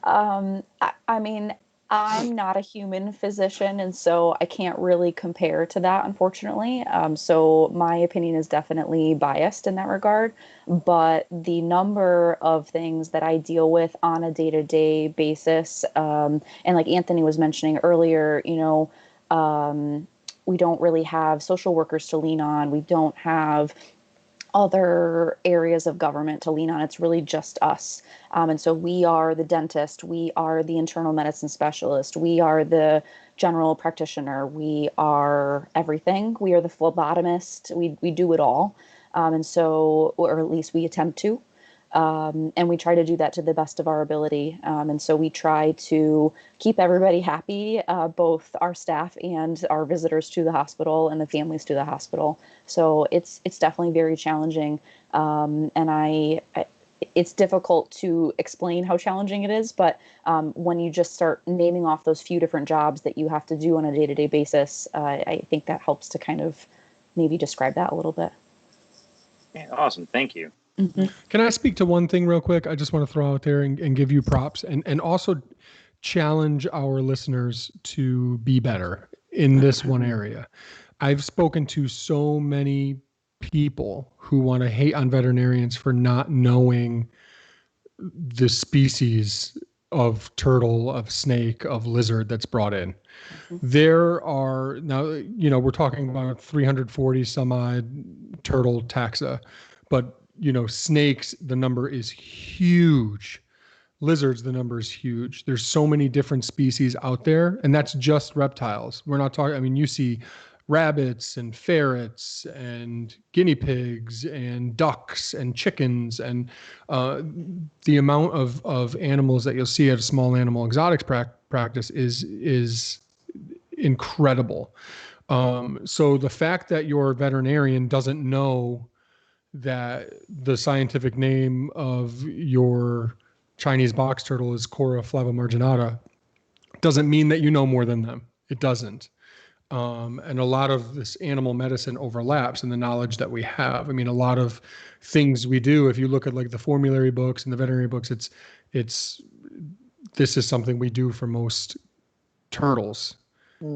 I mean, I'm not a human physician, and so I can't really compare to that, unfortunately. So my opinion is definitely biased in that regard. But the number of things that I deal with on a day-to-day basis, and like Anthony was mentioning earlier, we don't really have social workers to lean on. We don't have other areas of government to lean on. It's really just us. And so we are the dentist, we are the internal medicine specialist, we are the general practitioner, we are everything. We are the phlebotomist, we do it all. And so, or at least we attempt to. And we try to do that to the best of our ability. And so we try to keep everybody happy, both our staff and our visitors to the hospital and the families to the hospital. So it's definitely very challenging. And it's difficult to explain how challenging it is, but when you just start naming off those few different jobs that you have to do on a day-to-day basis, I think that helps to kind of maybe describe that a little bit. Yeah, awesome. Thank you. Mm-hmm. Can I speak to one thing real quick? I just want to throw out there and give you props and also challenge our listeners to be better in this one area. I've spoken to so many people who want to hate on veterinarians for not knowing the species of turtle, of snake, of lizard that's brought in. There are now, we're talking about 340 some odd turtle taxa, but snakes, the number is huge. Lizards, the number is huge. There's so many different species out there, and that's just reptiles. We're not talking, you see rabbits and ferrets and guinea pigs and ducks and chickens, and the amount of animals that you'll see at a small animal exotics practice is incredible. So the fact that your veterinarian doesn't know that the scientific name of your Chinese box turtle is Cora flavomarginata doesn't mean that you know more than them. It doesn't. And a lot of this animal medicine overlaps in the knowledge that we have. A lot of things we do, if you look at like the formulary books and the veterinary books, this is something we do for most turtles.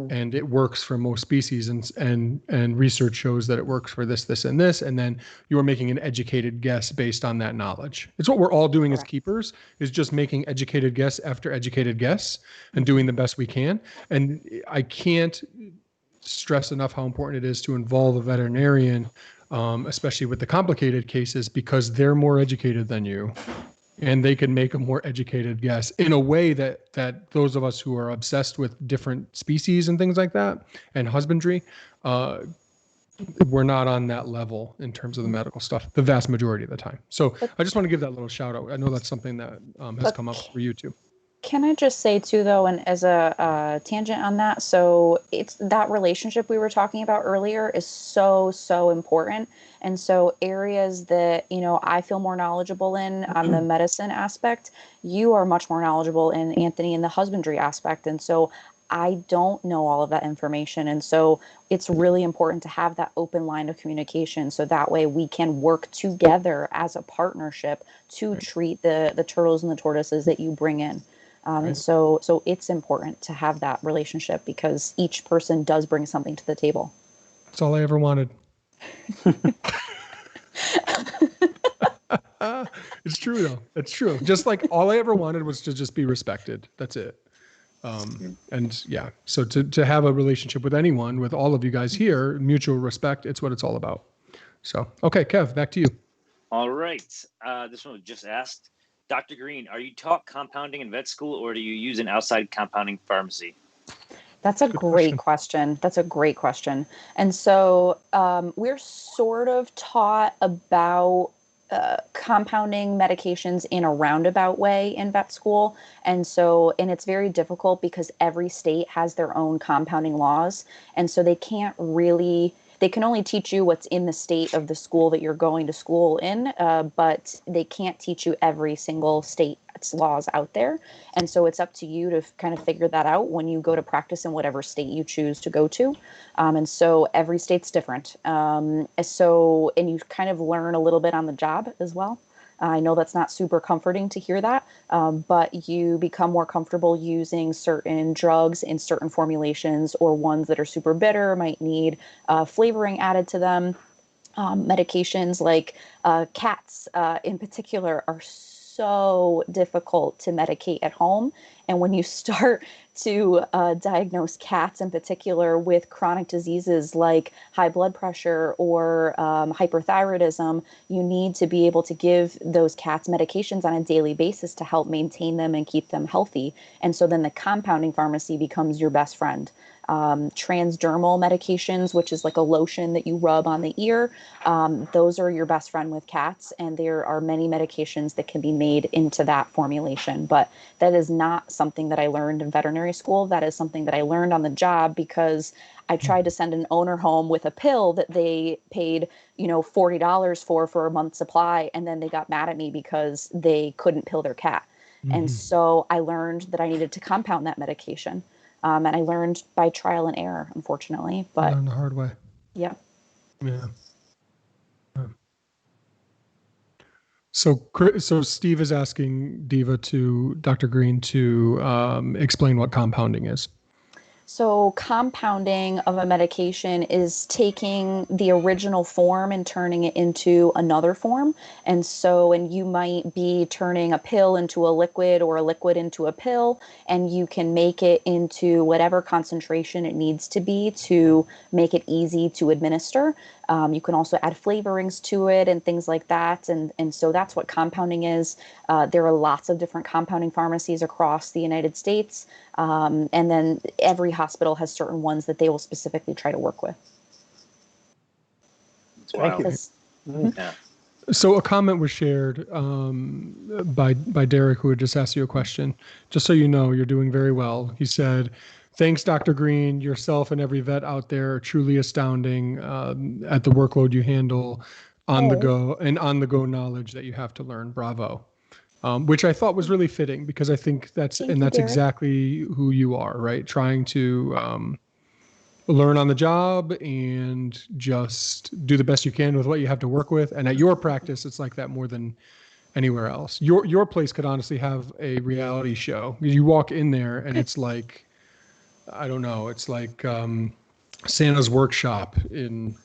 And it works for most species, and research shows that it works for this, and this, and then you're making an educated guess based on that knowledge. It's what we're all doing as keepers, is just making educated guess after educated guess and doing the best we can. And I can't stress enough how important it is to involve a veterinarian, especially with the complicated cases, because they're more educated than you. And they can make a more educated guess in a way that those of us who are obsessed with different species and things like that and husbandry, we're not on that level in terms of the medical stuff the vast majority of the time. So I just want to give that little shout out. I know that's something that has come up for you too. Can I just say too, though, and as a tangent on that, so it's that relationship we were talking about earlier is so important. And so areas that, I feel more knowledgeable in on the medicine aspect, you are much more knowledgeable in, Anthony, in the husbandry aspect. And so I don't know all of that information. And so it's really important to have that open line of communication. So that way we can work together as a partnership to treat the turtles and the tortoises that you bring in. And so it's important to have that relationship because each person does bring something to the table. That's all I ever wanted. It's true though. It's true. Just like all I ever wanted was to just be respected. That's it. And yeah, so to have a relationship with anyone, with all of you guys here, mutual respect, it's what it's all about. So, okay, Kev, back to you. All right. This one was just asked. Dr. Green, are you taught compounding in vet school or do you use an outside compounding pharmacy? That's a great question. That's a great question. And so we're sort of taught about compounding medications in a roundabout way in vet school. And it's very difficult because every state has their own compounding laws. And so they can't really, they can only teach you what's in the state of the school that you're going to school in, but they can't teach you every single state's laws out there. And so it's up to you to kind of figure that out when you go to practice in whatever state you choose to go to. And so every state's different. And you kind of learn a little bit on the job as well. I know that's not super comforting to hear that, but you become more comfortable using certain drugs in certain formulations, or ones that are super bitter, might need flavoring added to them. Medications like cats in particular are so difficult to medicate at home. And when you start to diagnose cats in particular with chronic diseases like high blood pressure or hyperthyroidism, you need to be able to give those cats medications on a daily basis to help maintain them and keep them healthy. And so then the compounding pharmacy becomes your best friend. Transdermal medications, which is like a lotion that you rub on the ear, those are your best friend with cats. And there are many medications that can be made into that formulation. But that is not something that I learned in veterinary school. That is something that I learned on the job, because I tried to send an owner home with a pill that they paid, $40 for a month's supply. And then they got mad at me because they couldn't pill their cat. And so I learned that I needed to compound that medication. And I learned by trial and error, unfortunately. But learn the hard way. Yeah. Yeah. So Steve is asking Dr. Green to explain what compounding is. So compounding of a medication is taking the original form and turning it into another form. And you might be turning a pill into a liquid, or a liquid into a pill, and you can make it into whatever concentration it needs to be to make it easy to administer. You can also add flavorings to it and things like that. And so that's what compounding is. There are lots of different compounding pharmacies across the United States. And then every hospital has certain ones that they will specifically try to work with. Thank you. Yeah. So a comment was shared by Derek, who had just asked you a question. Just so you know, you're doing very well. He said, "Thanks, Dr. Green. Yourself and every vet out there are truly astounding at the workload you handle on the go knowledge that you have to learn. Bravo." Which I thought was really fitting, because I think that's exactly who you are, right? Trying to learn on the job and just do the best you can with what you have to work with. And at your practice, it's like that more than anywhere else. Your place could honestly have a reality show. You walk in there and it's like, I don't know, it's like Santa's workshop in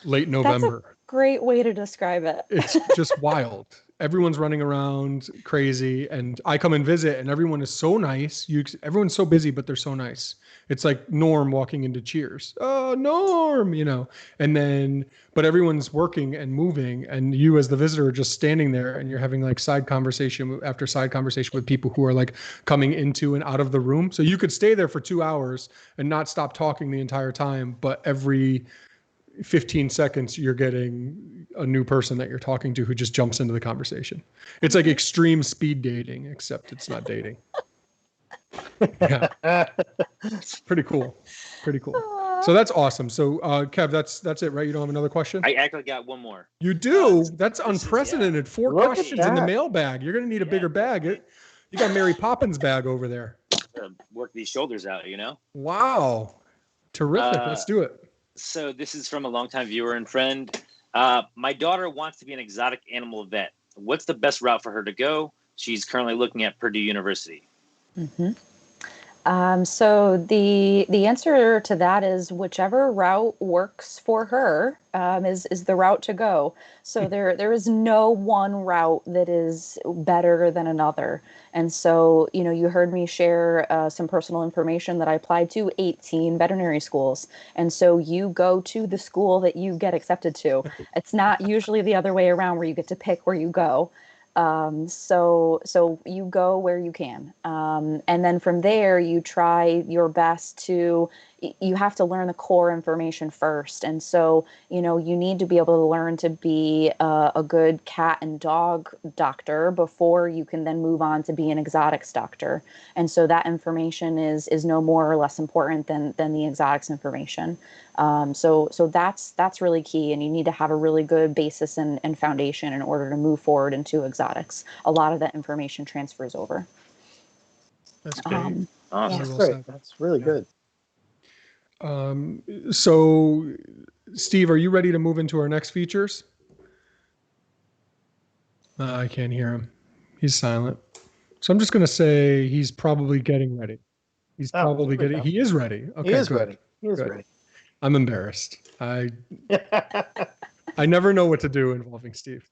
late November. That's a great way to describe it. It's just wild. Everyone's running around crazy, and I come and visit, and everyone is so nice. Everyone's so busy, but they're so nice. It's like Norm walking into Cheers. Oh, Norm, but everyone's working and moving, and you as the visitor are just standing there, and you're having like side conversation after side conversation with people who are like coming into and out of the room. So you could stay there for 2 hours and not stop talking the entire time, but every 15 seconds you're getting a new person that you're talking to who just jumps into the conversation. It's like extreme speed dating, except it's not dating. Yeah. It's pretty cool. So that's awesome. So Kev, that's it, right? You don't have another question? I actually got one more. You do? That's unprecedented. 4 Look at questions in the that. mailbag. You're going to need a bigger bag. You got Mary Poppins bag over there. Work these shoulders out, Wow. Terrific. Let's do it. So this is from a longtime viewer and friend. My daughter wants to be an exotic animal vet. What's the best route for her to go? She's currently looking at Purdue University. Mm-hmm. So the answer to that is whichever route works for her is the route to go. So there is no one route that is better than another. And so, you heard me share some personal information that I applied to 18 veterinary schools. And so you go to the school that you get accepted to. It's not usually the other way around where you get to pick where you go. So you go where you can. And then from there, you try your best to you have to learn the core information first. And so, you know, you need to be able to learn to be a good cat and dog doctor before you can then move on to be an exotics doctor. And so that information is no more or less important than the exotics information. So that's really key, and you need to have a really good basis and foundation in order to move forward into exotics. A lot of that information transfers over. That's great. Awesome. That's Well great. said. That's really good. So, Steve, are you ready to move into our next features? I can't hear him. He's silent. So I'm just going to say he's probably getting ready. He's probably there we getting. go. He is ready. Okay, He is good. ready. He is Good. ready. I'm embarrassed. I never know what to do involving Steve.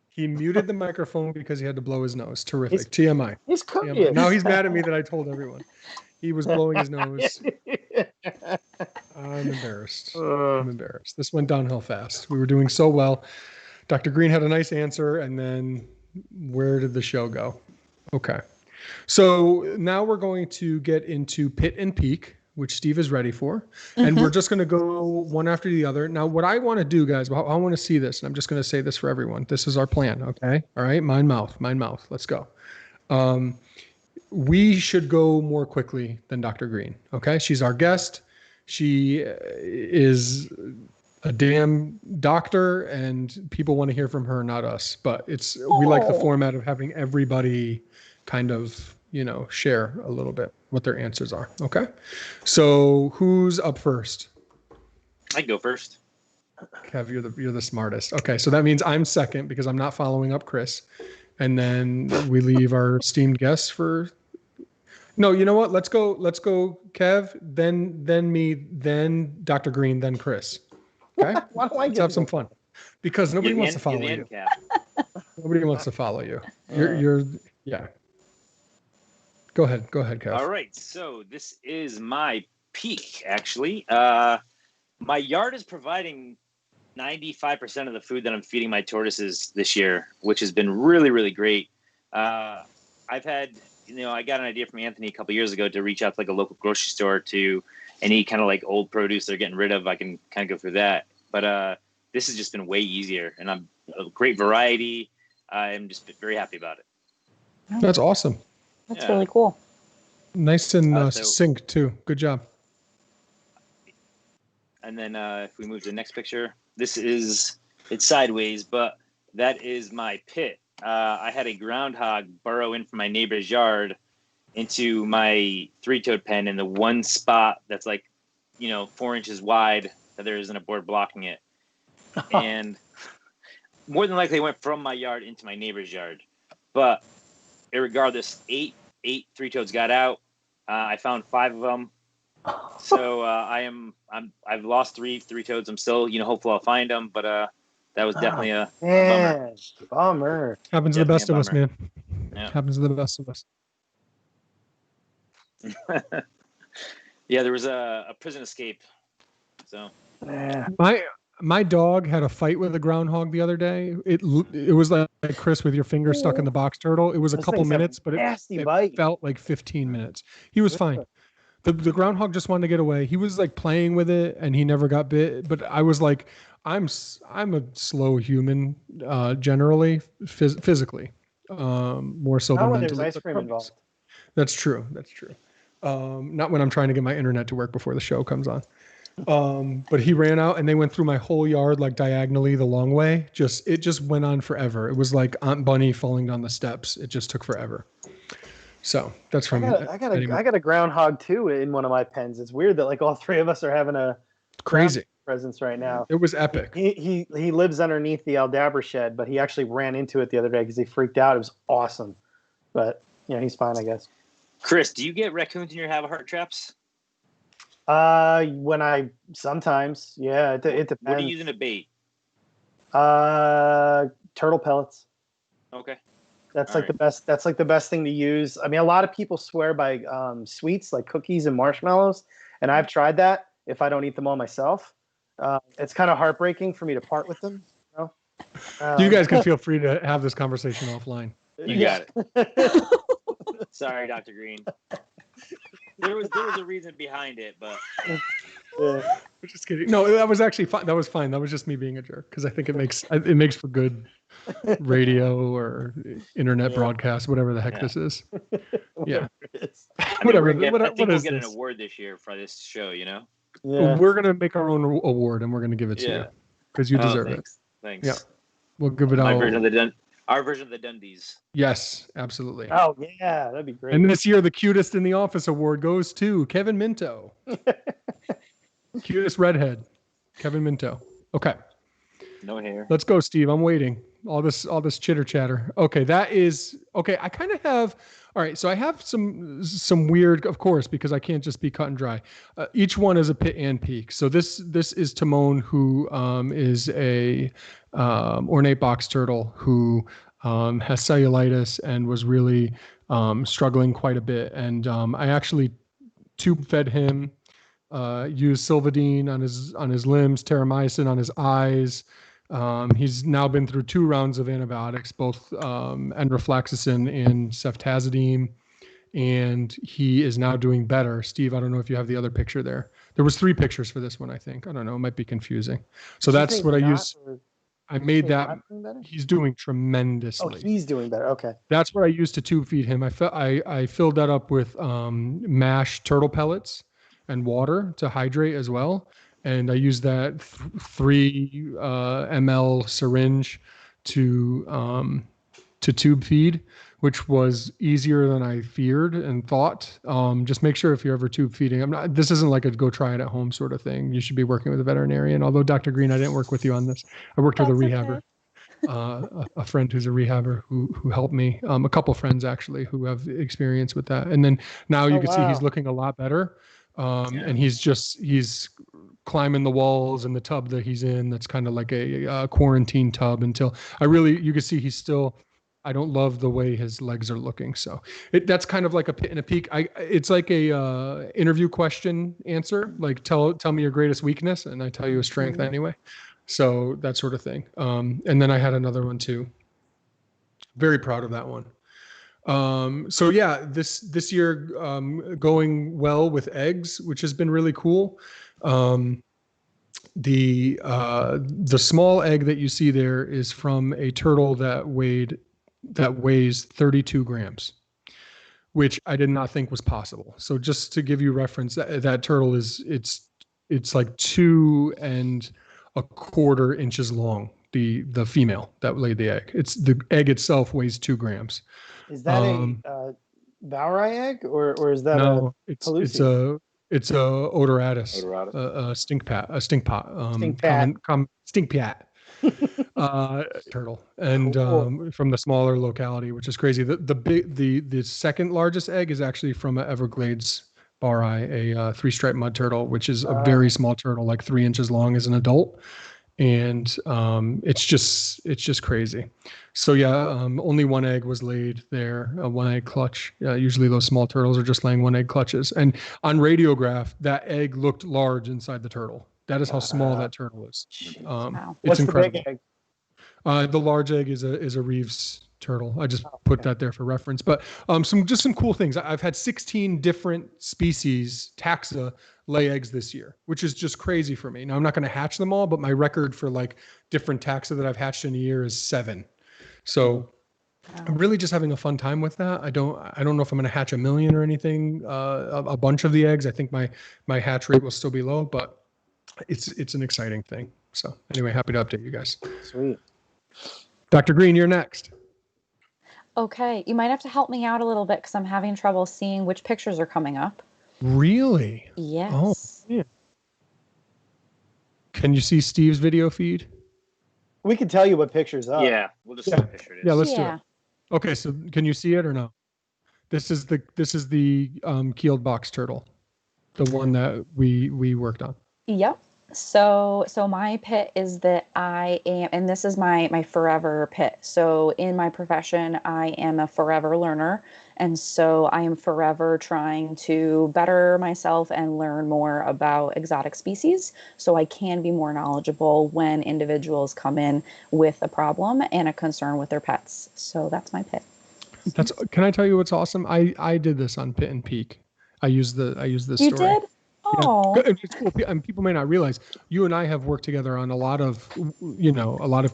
He muted the microphone because he had to blow his nose. Terrific. TMI. He's TMI. courteous. Now he's mad at me that I told everyone. He was blowing his nose. I'm embarrassed. I'm embarrassed. This went downhill fast. We were doing so well. Dr. Green had a nice answer, and then where did the show go? Okay. So now we're going to get into Pit and Peak, which Steve is ready for. And we're just going to go one after the other. Now, what I want to do, guys, I want to see this, and I'm just going to say this for everyone. This is our plan, okay? All right? Mind, mouth. Let's go. We should go more quickly than Dr. Green, okay? She's our guest. She is a damn doctor, and people want to hear from her, not us. But we like the format of having everybody kind of, you know, share a little bit what their answers are. Okay. So who's up first? I go first. Kev, you're the smartest. Okay. So that means I'm second because I'm not following up Chris. And then we leave our esteemed guests for. No, you know what? Let's go Kev, then me, then Dr. Green, then Chris. Okay. Why don't I Let's have some fun. Because nobody wants to follow you. Nobody wants to follow you. You're yeah. Go ahead, Kev. All right, so this is my peak, actually. My yard is providing 95% of the food that I'm feeding my tortoises this year, which has been really, really great. I've had, I got an idea from Anthony a couple years ago to reach out to like a local grocery store to any kind of like old produce they're getting rid of. I can kind of go through that. But this has just been way easier, and I'm a great variety. I'm just very happy about it. That's awesome. That's really cool. Nice and succinct too. Good job. And then if we move to the next picture, it's sideways, but that is my pit. I had a groundhog burrow in from my neighbor's yard into my three-toed pen in the one spot that's like, 4 inches wide that there isn't a board blocking it. And more than likely it went from my yard into my neighbor's yard. But irregardless, eight three-toads got out. I found 5 of them. So I've lost three toads. I'm still, hopeful I'll find them, but that was definitely a bummer. Happens to the best of us, man. Yeah. Happens to the best of us. Yeah, there was a prison escape. So my dog had a fight with a groundhog the other day. It was like Chris with your finger stuck in the box turtle. It was a couple minutes, but it felt like 15 minutes. He was fine. The groundhog just wanted to get away. He was like playing with it, and he never got bit. But I was like, I'm a slow human, generally, physically, more so than mentally. There's ice cream involved. That's true. Not when I'm trying to get my internet to work before the show comes on. But he ran out, and they went through my whole yard like diagonally the long way. It just went on forever. It was like Aunt Bunny falling down the steps. It just took forever. So that's from. I got a groundhog too in one of my pens. It's weird that like all 3 of us are having a crazy presence right now. It was epic. He lives underneath the Aldabra shed, but he actually ran into it the other day because he freaked out. It was awesome, but he's fine, I guess. Chris, do you get raccoons in your have-a-heart traps? Sometimes, yeah, it depends. What are you using to bait? Turtle pellets. Okay. That's the best. That's like the best thing to use. I mean, a lot of people swear by sweets like cookies and marshmallows, and I've tried that. If I don't eat them all myself, it's kind of heartbreaking for me to part with them. You guys can feel free to have this conversation offline. You got it. Sorry, Dr. Green. there was a reason behind it, but Yeah. I'm just kidding. No, that was actually fine. That was fine. That was just me being a jerk because I think it makes for good radio or internet broadcast, whatever the heck this is. Yeah. Whatever. I think What we'll is get an this? award this year for this show. Yeah. We're gonna make our own award and we're gonna give it to you because you deserve it. Thanks. Yeah. We'll give it My out. version of our version of the Dundies. Yes, absolutely. Oh yeah, that'd be great. And this year, the cutest in the office award goes to Kevin Minto. Cutest redhead, Kevin Minto. Okay, No hair. let's go, Steve. I'm waiting. All this chitter chatter. Okay, that is okay. I kind of have. All right, so I have some weird, of course, because I can't just be cut and dry. Each one is a pit and peak. So this is Timon, who is a ornate box turtle who has cellulitis and was really struggling quite a bit. And I actually tube fed him, used Silvadene on his limbs, terramycin on his eyes. He's now been through 2 rounds of antibiotics, both enrofloxacin and ceftazidime, and he is now doing better. Steve, I don't know if you have the other picture there. There was 3 pictures for this one, I think. I don't know. It might be confusing. So that's what I used. I made that. He's doing tremendously. Oh, he's doing better. Okay. That's what I used to tube feed him. I filled that up with mashed turtle pellets and water to hydrate as well. And I used that 3 ml syringe to tube feed, which was easier than I feared and thought. Just make sure if you're ever tube feeding, this isn't like a go try it at home sort of thing. You should be working with a veterinarian. Although Dr. Green, I didn't work with you on this. I worked with a rehabber, a friend who's a rehabber who helped me. A couple friends actually who have experience with that. And then now you can see he's looking a lot better. And he's climbing the walls in the tub that he's in. That's kind of like a quarantine tub until you can see he's still, I don't love the way his legs are looking. So that's kind of like a pit and a peak. It's like a interview question answer, like tell me your greatest weakness. And I tell you a strength anyway. So that sort of thing. And then I had another one too. Very proud of that one. So yeah, this year going well with eggs, which has been really cool. The small egg that you see there is from a turtle that weighs 32 grams, which I did not think was possible. So just to give you reference, that turtle it's like 2 1/4 inches long. The female that laid the egg. The egg itself weighs 2 grams. Is that a Bowery egg or is that it's a odoratus, a stink pat turtle, and from the smaller locality, which is crazy. The second largest egg is actually from a Everglades barri, a 3-striped mud turtle, which is a very small turtle, like 3 inches long as an adult. And it's just crazy. So yeah, only 1 egg was laid there, a 1 egg clutch. Usually those small turtles are just laying 1 egg clutches. And on radiograph, that egg looked large inside the turtle. That is how small that turtle is. Wow. It's What's incredible. the big egg? The large egg is a Reeves turtle. I just put that there for reference. But some cool things. I've had 16 different species, taxa, lay eggs this year, which is just crazy for me. Now I'm not going to hatch them all, but my record for like different taxa that I've hatched in a year is 7. So I'm really just having a fun time with that. I don't know if I'm going to hatch 1 million or anything, a bunch of the eggs. I think my hatch rate will still be low, but it's an exciting thing. So anyway, happy to update you guys. Sweet. Dr. Green, you're next. Okay, you might have to help me out a little bit because I'm having trouble seeing which pictures are coming up. Really? Yes. Oh, yeah. Can you see Steve's video feed? We can tell you what picture's up. Yeah, we'll just see what picture it is. Yeah, let's do it. Okay, so can you see it or no? This is the keeled box turtle, the one that we worked on. Yep. So my pit is that I am, and this is my forever pit. So in my profession, I am a forever learner. And so I am forever trying to better myself and learn more about exotic species so I can be more knowledgeable when individuals come in with a problem and a concern with their pets. So that's my pit. Can I tell you what's awesome? I did this on Pit and Peak. I use this You story. did? Oh, Yeah. It's cool. And people may not realize you and I have worked together on a lot of,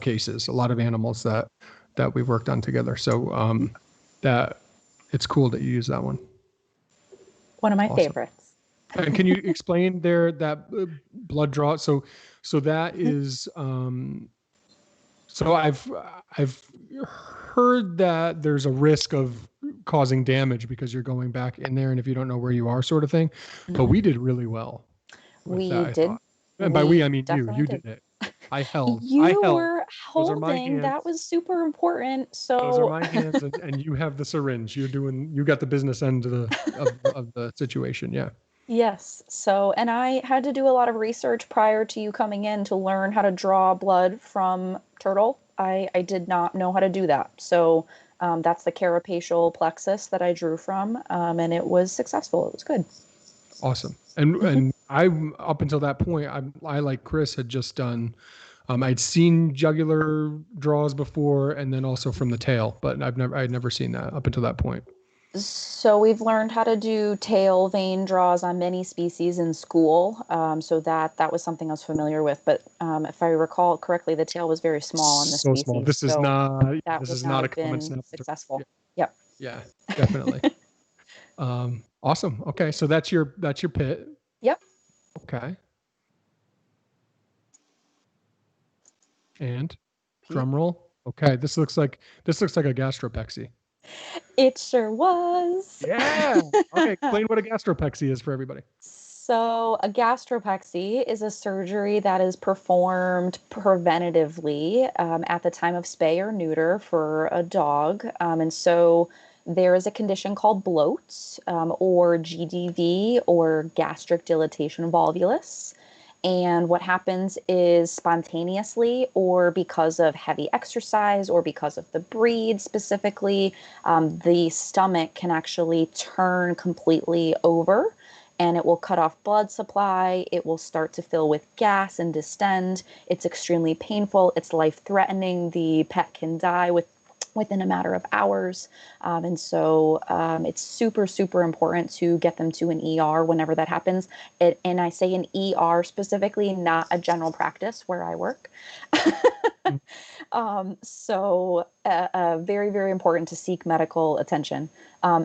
cases, a lot of animals that we've worked on together. So that it's cool that you use that one. one of my Awesome. favorites. And can you explain that blood draw? So that is so I've heard that there's a risk of causing damage because you're going back in there and if you don't know where you are, sort of thing. But we did really well with that, We I did. thought. And by We I mean you. definitely You did. did it. I held. You were Those are my holding. hands. That was super important. Those are So my hands, and you have the syringe. You got the business end of the situation. Yeah. yes. So, and I had to do a lot of research prior to you coming in to learn how to draw blood from turtle. I did not know how to do that. So, that's the carapacial plexus that I drew from, and it was successful. It was good. Awesome. And I up until that point, I like Chris had just done. I'd seen jugular draws before, and then also from the tail, but I'd never seen that up until that point. So we've learned how to do tail vein draws on many species in school. So that was something I was familiar with. But if I recall correctly, the tail was very small on this So species. small. This is so not. that This would is not not a have common been snap. successful. Yep. Yeah, definitely. Awesome. Okay, so that's your pit. Yep. Okay. And drum roll. Okay, this looks like a gastropexy. It sure was. Yeah. Okay, explain what a gastropexy is for everybody. So, a gastropexy is a surgery that is performed preventatively at the time of spay or neuter for a dog. And so, there is a condition called bloat or GDV or gastric dilatation volvulus. And what happens is spontaneously, or because of heavy exercise, or because of the breed specifically, the stomach can actually turn completely over and it will cut off blood supply. It will start to fill with gas and distend. It's extremely painful. It's life-threatening. The pet can die within a matter of hours. And so it's super, super important to get them to an ER whenever that happens. And I say an ER specifically, not a general practice where I work. So very, very important to seek medical attention.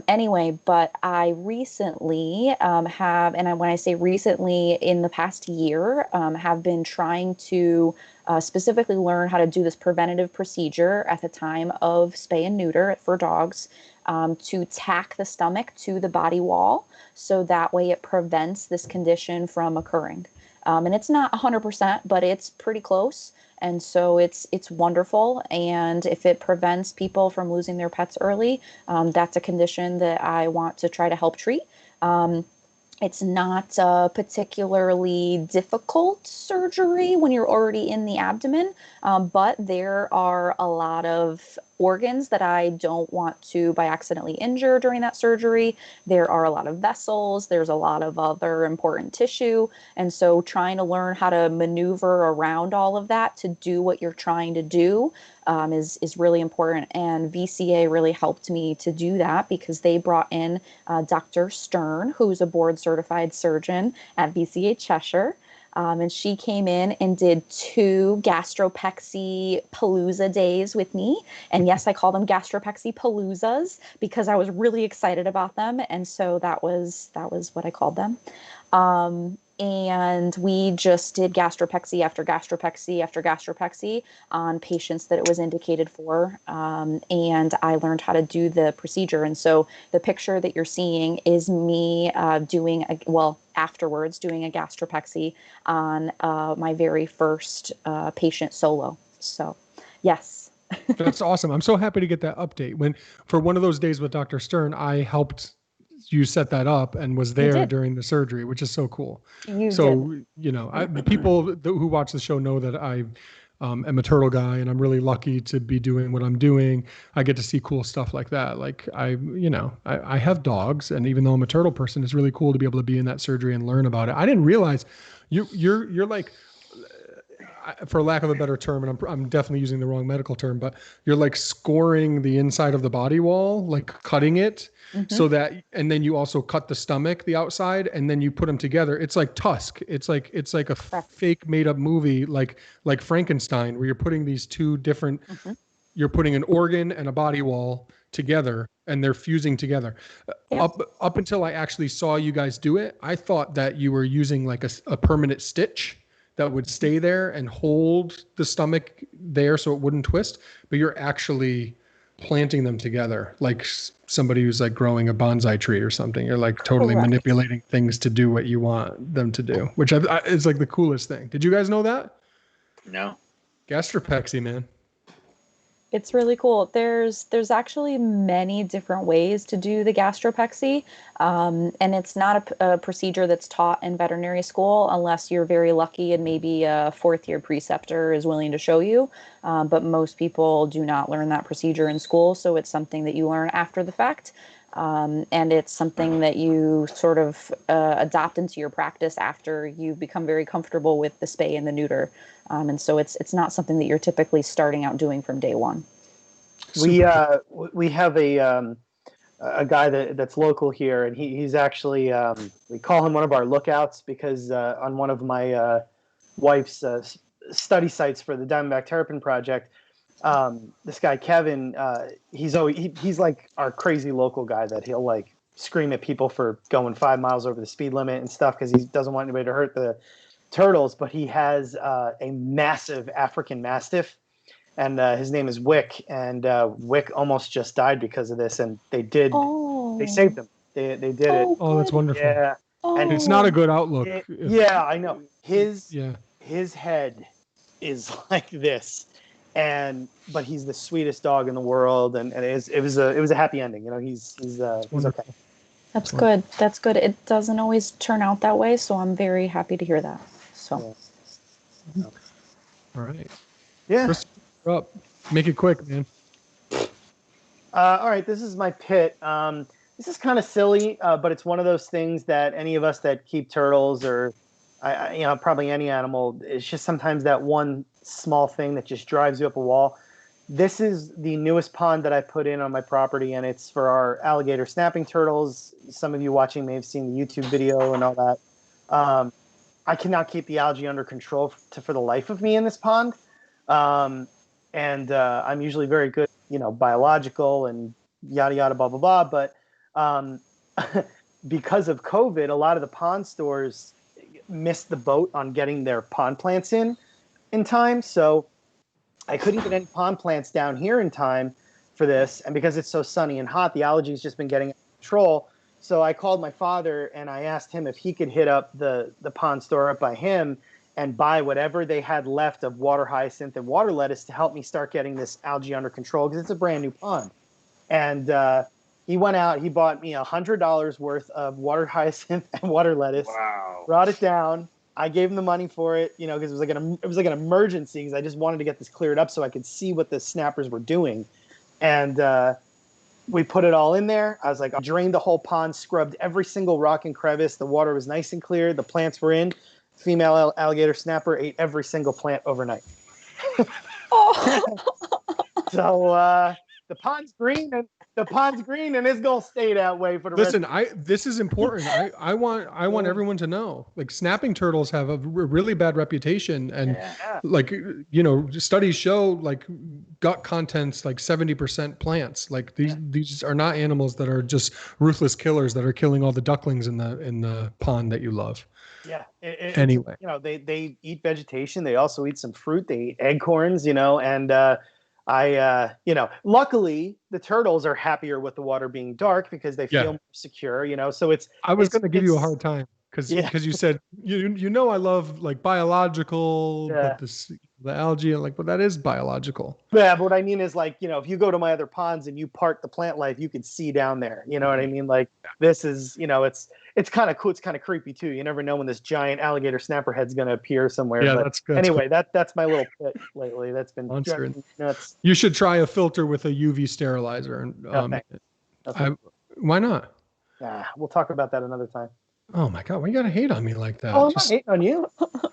Anyway, but I recently have, and when I say recently, in the past year, have been trying to specifically learn how to do this preventative procedure at the time of spay and neuter for dogs, to tack the stomach to the body wall. So that way it prevents this condition from occurring. And it's not 100%, but it's pretty close. And so it's wonderful. And if it prevents people from losing their pets early, that's a condition that I want to try to help treat. It's not a particularly difficult surgery when you're already in the abdomen, but there are a lot of organs that I don't want to by accidentally injure during that surgery. There are a lot of vessels. There's a lot of other important tissue. And so trying to learn how to maneuver around all of that to do what you're trying to do is really important. And VCA really helped me to do that because they brought in Dr. Stern, who's a board certified surgeon at VCA Cheshire. And she came in and did 2 gastropexy palooza days with me. And yes, I call them gastropexy paloozas because I was really excited about them. And so that was what I called them. And we just did gastropexy after gastropexy after gastropexy on patients that it was indicated for. And I learned how to do the procedure. And so the picture that you're seeing is me afterwards doing a gastropexy on my very first patient solo. So, yes. That's awesome. I'm so happy to get that update. For one of those days with Dr. Stern, I helped you set that up and was there during the surgery, which is so cool. People who watch the show know that I am a turtle guy and I'm really lucky to be doing what I'm doing. I get to see cool stuff like that. Like I have dogs, and even though I'm a turtle person, it's really cool to be able to be in that surgery and learn about it. I didn't realize you're like, for lack of a better term, and I'm definitely using the wrong medical term, but you're like scoring the inside of the body wall, like cutting it so that, and then you also cut the stomach, the outside, and then you put them together. It's like Tusk. It's like a fake made up movie, like Frankenstein, where you're putting these two different, you're putting an organ and a body wall together, and they're fusing together. Up until I actually saw you guys do it, I thought that you were using like a permanent stitch that would stay there and hold the stomach there so it wouldn't twist, but you're actually planting them together like somebody who's like growing a bonsai tree or something. You're like totally manipulating things to do what you want them to do, which is like the coolest thing. Did you guys know that? No. Gastropexy, man. It's really cool. There's actually many different ways to do the gastropexy, and it's not a procedure that's taught in veterinary school unless you're very lucky and maybe a fourth-year preceptor is willing to show you. But most people do not learn that procedure in school, so it's something that you learn after the fact. And it's something that you sort of adopt into your practice after you become very comfortable with the spay and the neuter. And so it's not something that you're typically starting out doing from day one. We have a guy that's local here, and he's actually we call him one of our lookouts because on one of my wife's study sites for the Diamondback Terrapin Project, this guy Kevin, he's like our crazy local guy that he'll like scream at people for going 5 miles over the speed limit and stuff because he doesn't want anybody to hurt the turtles. But he has a massive African Mastiff, and his name is Wick, and Wick almost just died because of this, and they saved him. They did it. Oh, that's wonderful. Yeah. And it's not a good outlook. Yeah, I know. His head is like this. But he's the sweetest dog in the world, and it was a happy ending. You know, he's okay. That's good. That's good. It doesn't always turn out that way, so I'm very happy to hear that. So, all right. Yeah. Chris, you're up. Make it quick, man. All right. This is my pit. This is kind of silly, but it's one of those things that any of us that keep turtles or, probably any animal, it's just sometimes that one small thing that just drives you up a wall. This is the newest pond that I put in on my property, and it's for our alligator snapping turtles. Some of you watching may have seen the YouTube video and all that. I cannot keep the algae under control for the life of me in this pond. And I'm usually very good, biological and yada, yada, blah, blah, blah. But because of COVID, a lot of the pond stores missed the boat on getting their pond plants in time. So I couldn't get any pond plants down here in time for this. And because it's so sunny and hot, the algae's just been getting out of control. So I called my father and I asked him if he could hit up the pond store up by him and buy whatever they had left of water hyacinth and water lettuce to help me start getting this algae under control because it's a brand new pond. And he went out, he bought me $100 worth of water hyacinth and water lettuce. Wow. Brought it down. I gave him the money for it, because it was like an emergency because I just wanted to get this cleared up so I could see what the snappers were doing. And we put it all in there. I was like, I drained the whole pond, scrubbed every single rock and crevice. The water was nice and clear. The plants were in. Female alligator snapper ate every single plant overnight. So the pond's green and it's gonna stay that way for the rest. This is important. I want everyone to know. Like snapping turtles have a really bad reputation, and studies show like gut contents like 70% plants. Like these are not animals that are just ruthless killers that are killing all the ducklings in the pond that you love. Yeah. Anyway, they eat vegetation. They also eat some fruit. They eat acorns. And luckily the turtles are happier with the water being dark because they feel more secure. So it's. I was going to give you a hard time because you said I love like biological, but the algae and but that is biological. Yeah, but what I mean is if you go to my other ponds and you park the plant life, you can see down there. You know what I mean? Like this is it's kind of cool. It's kind of creepy too. You never know when this giant alligator snapper head's going to appear somewhere. Yeah, but that's good. Anyway, that's my little pit lately. That's been driving me nuts. You should try a filter with a UV sterilizer. And why not? We'll talk about that another time. Oh my God, why you gotta hate on me like that? Oh, I'm not hating on you.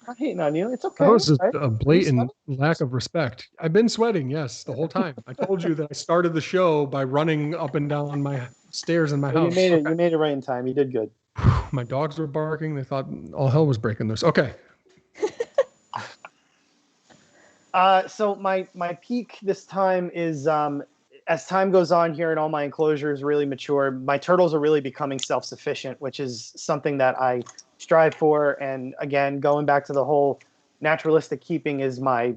I'm hating on you. It's okay. That was just right? a blatant lack of respect. I've been sweating, yes, the whole time. I told you that I started the show by running up and down my stairs in my Well, house. you made it. Okay. You made it right in time. You did good. My dogs were barking. They thought all hell was breaking loose. Okay. So my peak this time is as time goes on here and all my enclosures really mature, my turtles are really becoming self-sufficient, which is something that I strive for. And again, going back to the whole naturalistic keeping is my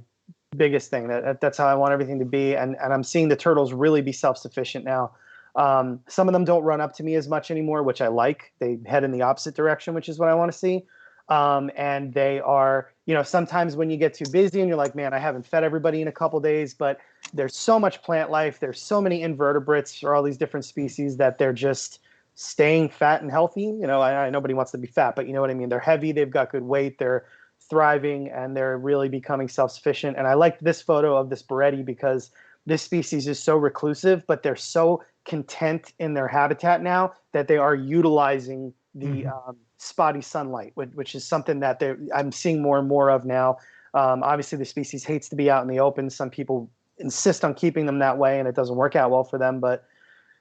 biggest thing. That's how I want everything to be. And I'm seeing the turtles really be self-sufficient now. Some of them don't run up to me as much anymore, which I like. They head in the opposite direction, which is what I want to see. And they are, sometimes when you get too busy and you're like, man, I haven't fed everybody in a couple days, but there's so much plant life. There's so many invertebrates or all these different species that they're just staying fat and healthy. Nobody wants to be fat, but you know what I mean? They're heavy. They've got good weight. They're thriving and they're really becoming self-sufficient. And I like this photo of this Beretti because this species is so reclusive, but they're so content in their habitat now that they are utilizing the spotty sunlight, which is something that I'm seeing more and more of now. Obviously, the species hates to be out in the open. Some people insist on keeping them that way, and it doesn't work out well for them. But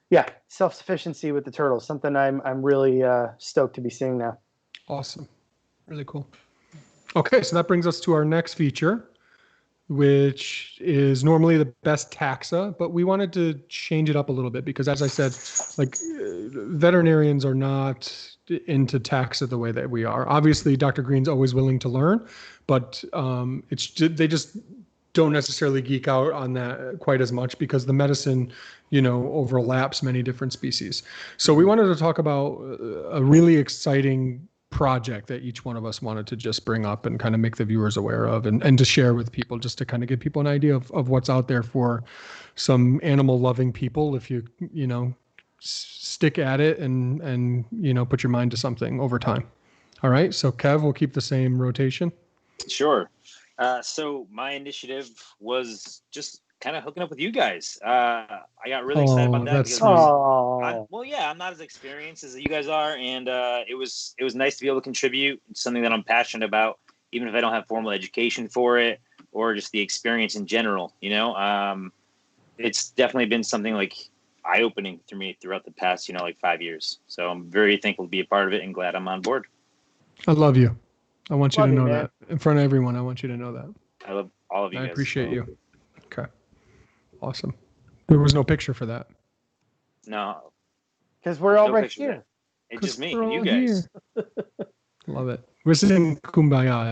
yeah, self-sufficiency with the turtles, something I'm really stoked to be seeing now. Awesome. Really cool. Okay, so that brings us to our next feature, which is normally the best taxa, but we wanted to change it up a little bit because, as I said, veterinarians are not into taxa the way that we are. Obviously, Dr. Green's always willing to learn, but they just don't necessarily geek out on that quite as much because the medicine, overlaps many different species. So we wanted to talk about a really exciting project that each one of us wanted to just bring up and kind of make the viewers aware of and to share with people, just to kind of give people an idea of what's out there for some animal loving people. If you stick at it and put your mind to something over time. All right. So Kev, we'll keep the same rotation. Sure. So my initiative was just kind of hooking up with you guys. I got really excited about that that's because I'm not as experienced as you guys are, and it was nice to be able to contribute. It's something that I'm passionate about, even if I don't have formal education for it or just the experience in general. It's definitely been something eye-opening to me throughout the past 5 years. So I'm very thankful to be a part of it and glad I'm on board. I love you. I want you to know that in front of everyone. I want you to know that. I love all of you guys. I appreciate you. Okay. Awesome. There was no picture for that. No. Because we're all right here. It's just me and you guys. Love it. We're singing Kumbaya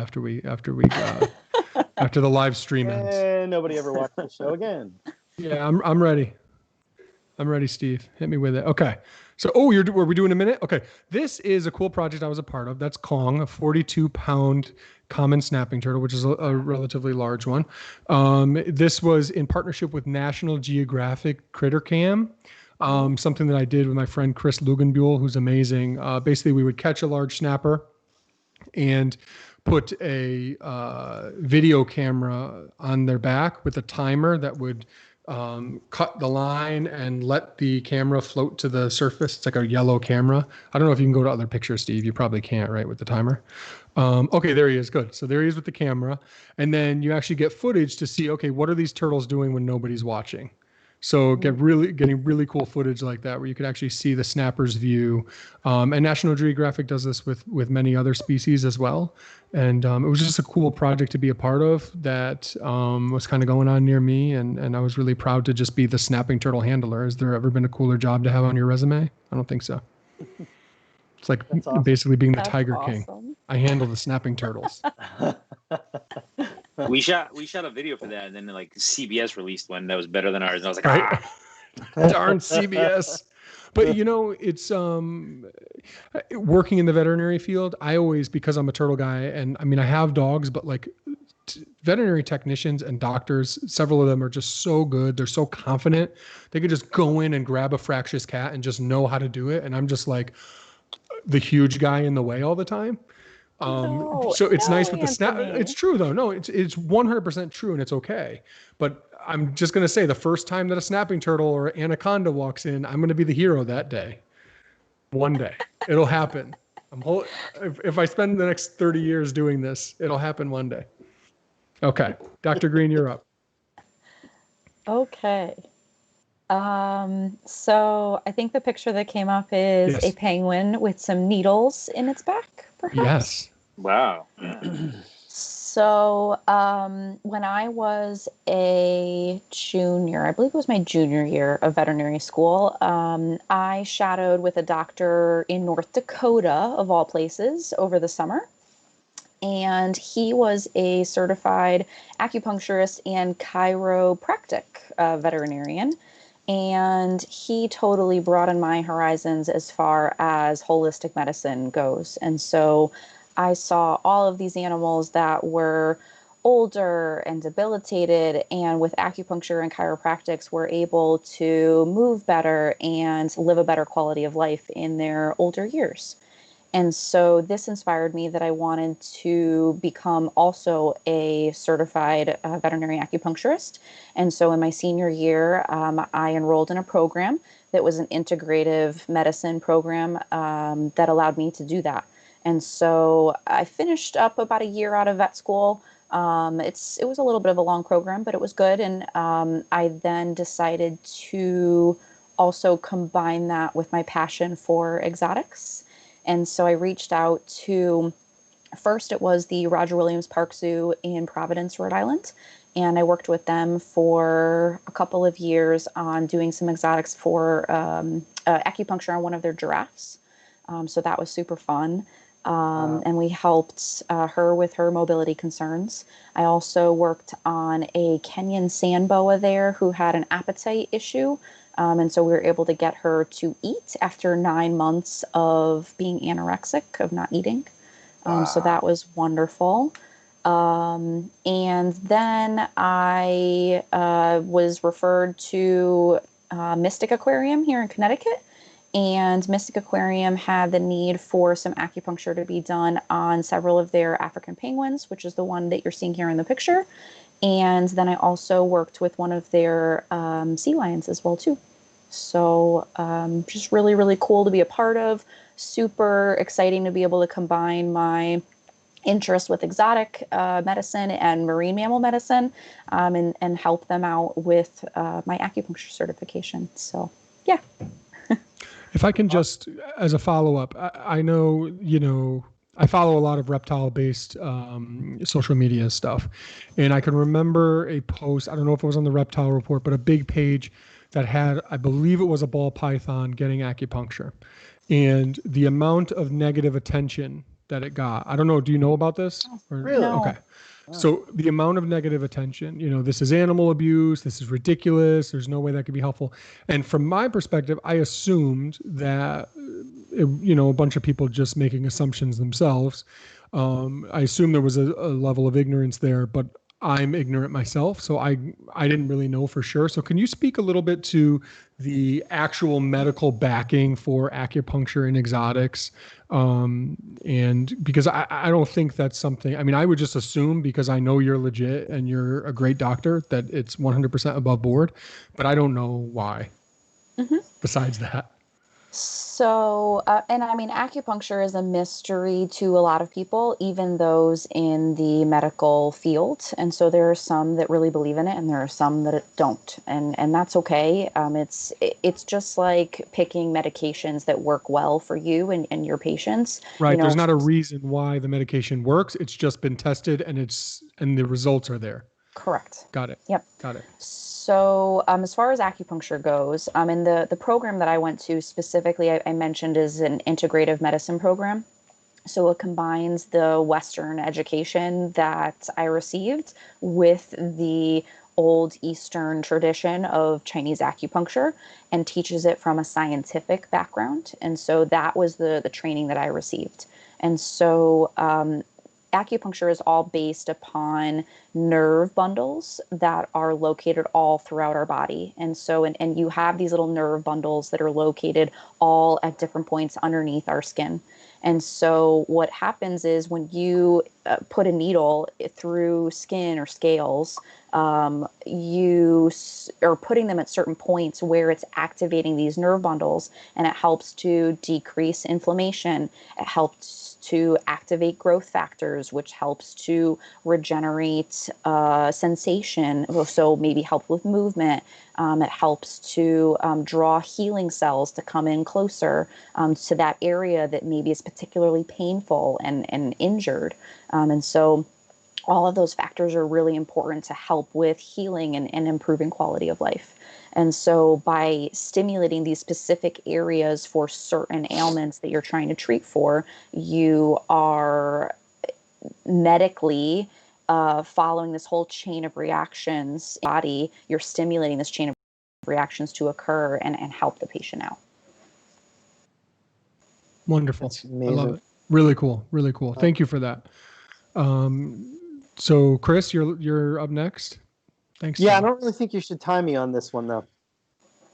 after the live stream ends. And nobody ever watched the show again. Yeah, I'm ready. I'm ready, Steve. Hit me with it. Okay. So, were we doing a minute? Okay. This is a cool project I was a part of. That's Kong, a 42-pound common snapping turtle, which is a relatively large one. This was in partnership with National Geographic Critter Cam, something that I did with my friend Chris Lugenbuehl, who's amazing. Basically, we would catch a large snapper and put a video camera on their back with a timer that would cut the line and let the camera float to the surface. It's like a yellow camera. I don't know if you can go to other pictures, Steve. You probably can't, right, with the timer. Okay, there he is. Good. So there he is with the camera. And then you actually get footage to see, okay, what are these turtles doing when nobody's watching? So getting really cool footage like that, where you could actually see the snapper's view. And National Geographic does this with many other species as well. And it was just a cool project to be a part of that was kind of going on near me. And I was really proud to just be the snapping turtle handler. Has there ever been a cooler job to have on your resume? I don't think so. It's like basically being the Tiger King. I handle the snapping turtles. We shot a video for that, and then CBS released one that was better than ours, and I was like, darn CBS. But it's working in the veterinary field. I always, because I'm a turtle guy, and I mean I have dogs, but veterinary technicians and doctors, several of them are just so good. They're so confident. They could just go in and grab a fractious cat and just know how to do it. And I'm just like the huge guy in the way all the time. So it's nice with the snap. It's true though. No, it's 100% true, and it's okay. But I'm just going to say, the first time that a snapping turtle or anaconda walks in, I'm going to be the hero that day. One day it'll happen. If I spend the next 30 years doing this, it'll happen one day. Okay. Dr. Green, you're up. Okay. So I think the picture that came up is Yes. a penguin with some needles in its back, perhaps. Yes. Wow. Yeah. So, when I was a junior, I believe it was my junior year of veterinary school, I shadowed with a doctor in North Dakota, of all places, over the summer. And he was a certified acupuncturist and chiropractic veterinarian. And he totally broadened my horizons as far as holistic medicine goes. And so I saw all of these animals that were older and debilitated, and with acupuncture and chiropractics were able to move better and live a better quality of life in their older years. And so this inspired me that I wanted to become also a certified veterinary acupuncturist. And so in my senior year, I enrolled in a program that was an integrative medicine program that allowed me to do that. And so I finished up about a year out of vet school. It was a little bit of a long program, but it was good. And I then decided to also combine that with my passion for exotics. And so I reached out to, first it was the Roger Williams Park Zoo in Providence, Rhode Island. And I worked with them for a couple of years on doing some exotics for acupuncture on one of their giraffes. So that was super fun. And we helped her with her mobility concerns. I also worked on a Kenyan sand boa there who had an appetite issue. And so we were able to get her to eat after 9 months of being anorexic, of not eating. So that was wonderful. And then I was referred to Mystic Aquarium here in Connecticut. And Mystic Aquarium had the need for some acupuncture to be done on several of their African penguins, which is the one that you're seeing here in the picture. And then I also worked with one of their sea lions as well, too. So just really, really cool to be a part of. Super exciting to be able to combine my interest with exotic medicine and marine mammal medicine and help them out with my acupuncture certification. So, yeah. If I can just, as a follow-up, I know, I follow a lot of reptile-based social media stuff. And I can remember a post, I don't know if it was on the Reptile Report, but a big page that had, I believe it was a ball python getting acupuncture. And the amount of negative attention that it got, I don't know, do you know about this? Really? No. Okay. So the amount of negative attention, this is animal abuse, this is ridiculous, there's no way that could be helpful. And from my perspective, I assumed that, a bunch of people just making assumptions themselves. I assume there was a level of ignorance there, but I'm ignorant myself, so I didn't really know for sure. So can you speak a little bit to the actual medical backing for acupuncture and exotics? And because I don't think that's something, I would just assume, because I know you're legit and you're a great doctor, that it's 100% above board, but I don't know why besides that. So, and acupuncture is a mystery to a lot of people, even those in the medical field. And so there are some that really believe in it, and there are some that don't, and that's okay. It's just like picking medications that work well for you and your patients. Right. There's not a reason why the medication works. It's just been tested, and the results are there. Correct. Got it. Yep. Got it. So as far as acupuncture goes, in the program that I went to specifically, I mentioned is an integrative medicine program. So it combines the Western education that I received with the old Eastern tradition of Chinese acupuncture and teaches it from a scientific background. And so that was the training that I received. And so acupuncture is all based upon nerve bundles that are located all throughout our body. And so, and you have these little nerve bundles that are located all at different points underneath our skin. And so what happens is when you put a needle through skin or scales, you are putting them at certain points where it's activating these nerve bundles, and it helps to decrease inflammation. It helps to activate growth factors, which helps to regenerate sensation. So maybe help with movement. It helps to draw healing cells to come in closer to that area that maybe is particularly painful and injured. And so all of those factors are really important to help with healing and improving quality of life. And so by stimulating these specific areas for certain ailments that you're trying to treat for, you are medically following this whole chain of reactions. Body, you're stimulating this chain of reactions to occur and help the patient out. Wonderful. That's I amazing. love it. Really cool. Really cool. Thank you for that. So Chris, you're up next. Thanks. Yeah, I don't really think you should time me on this one though.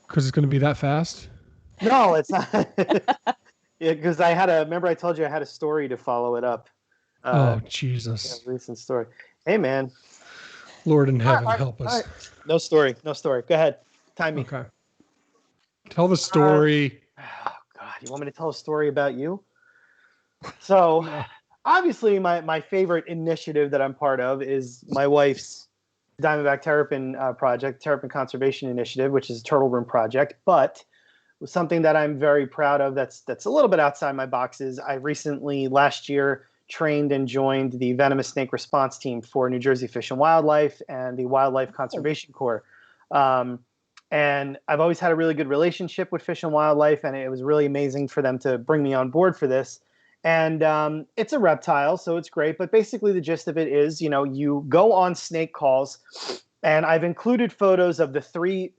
Because it's going to be that fast. No, it's not. Because remember I told you I had a story to follow it up. Oh, Jesus. Recent story. Hey, man. Lord in heaven, All right, help us. all right. No story. Go ahead. Time me. Okay. Tell the story. Oh, God. You want me to tell a story about you? So, obviously, my favorite initiative that I'm part of is my wife's Diamondback Terrapin project, Terrapin Conservation Initiative, which is a turtle room project. But something that I'm very proud of that's a little bit outside my boxes. I recently, last year, trained and joined the venomous snake response team for New Jersey Fish and Wildlife and the Wildlife Conservation Corps. And I've always had a really good relationship with Fish and Wildlife, and it was really amazing for them to bring me on board for this. And it's a reptile, so it's great. But basically the gist of it is, you go on snake calls, and I've included photos of the three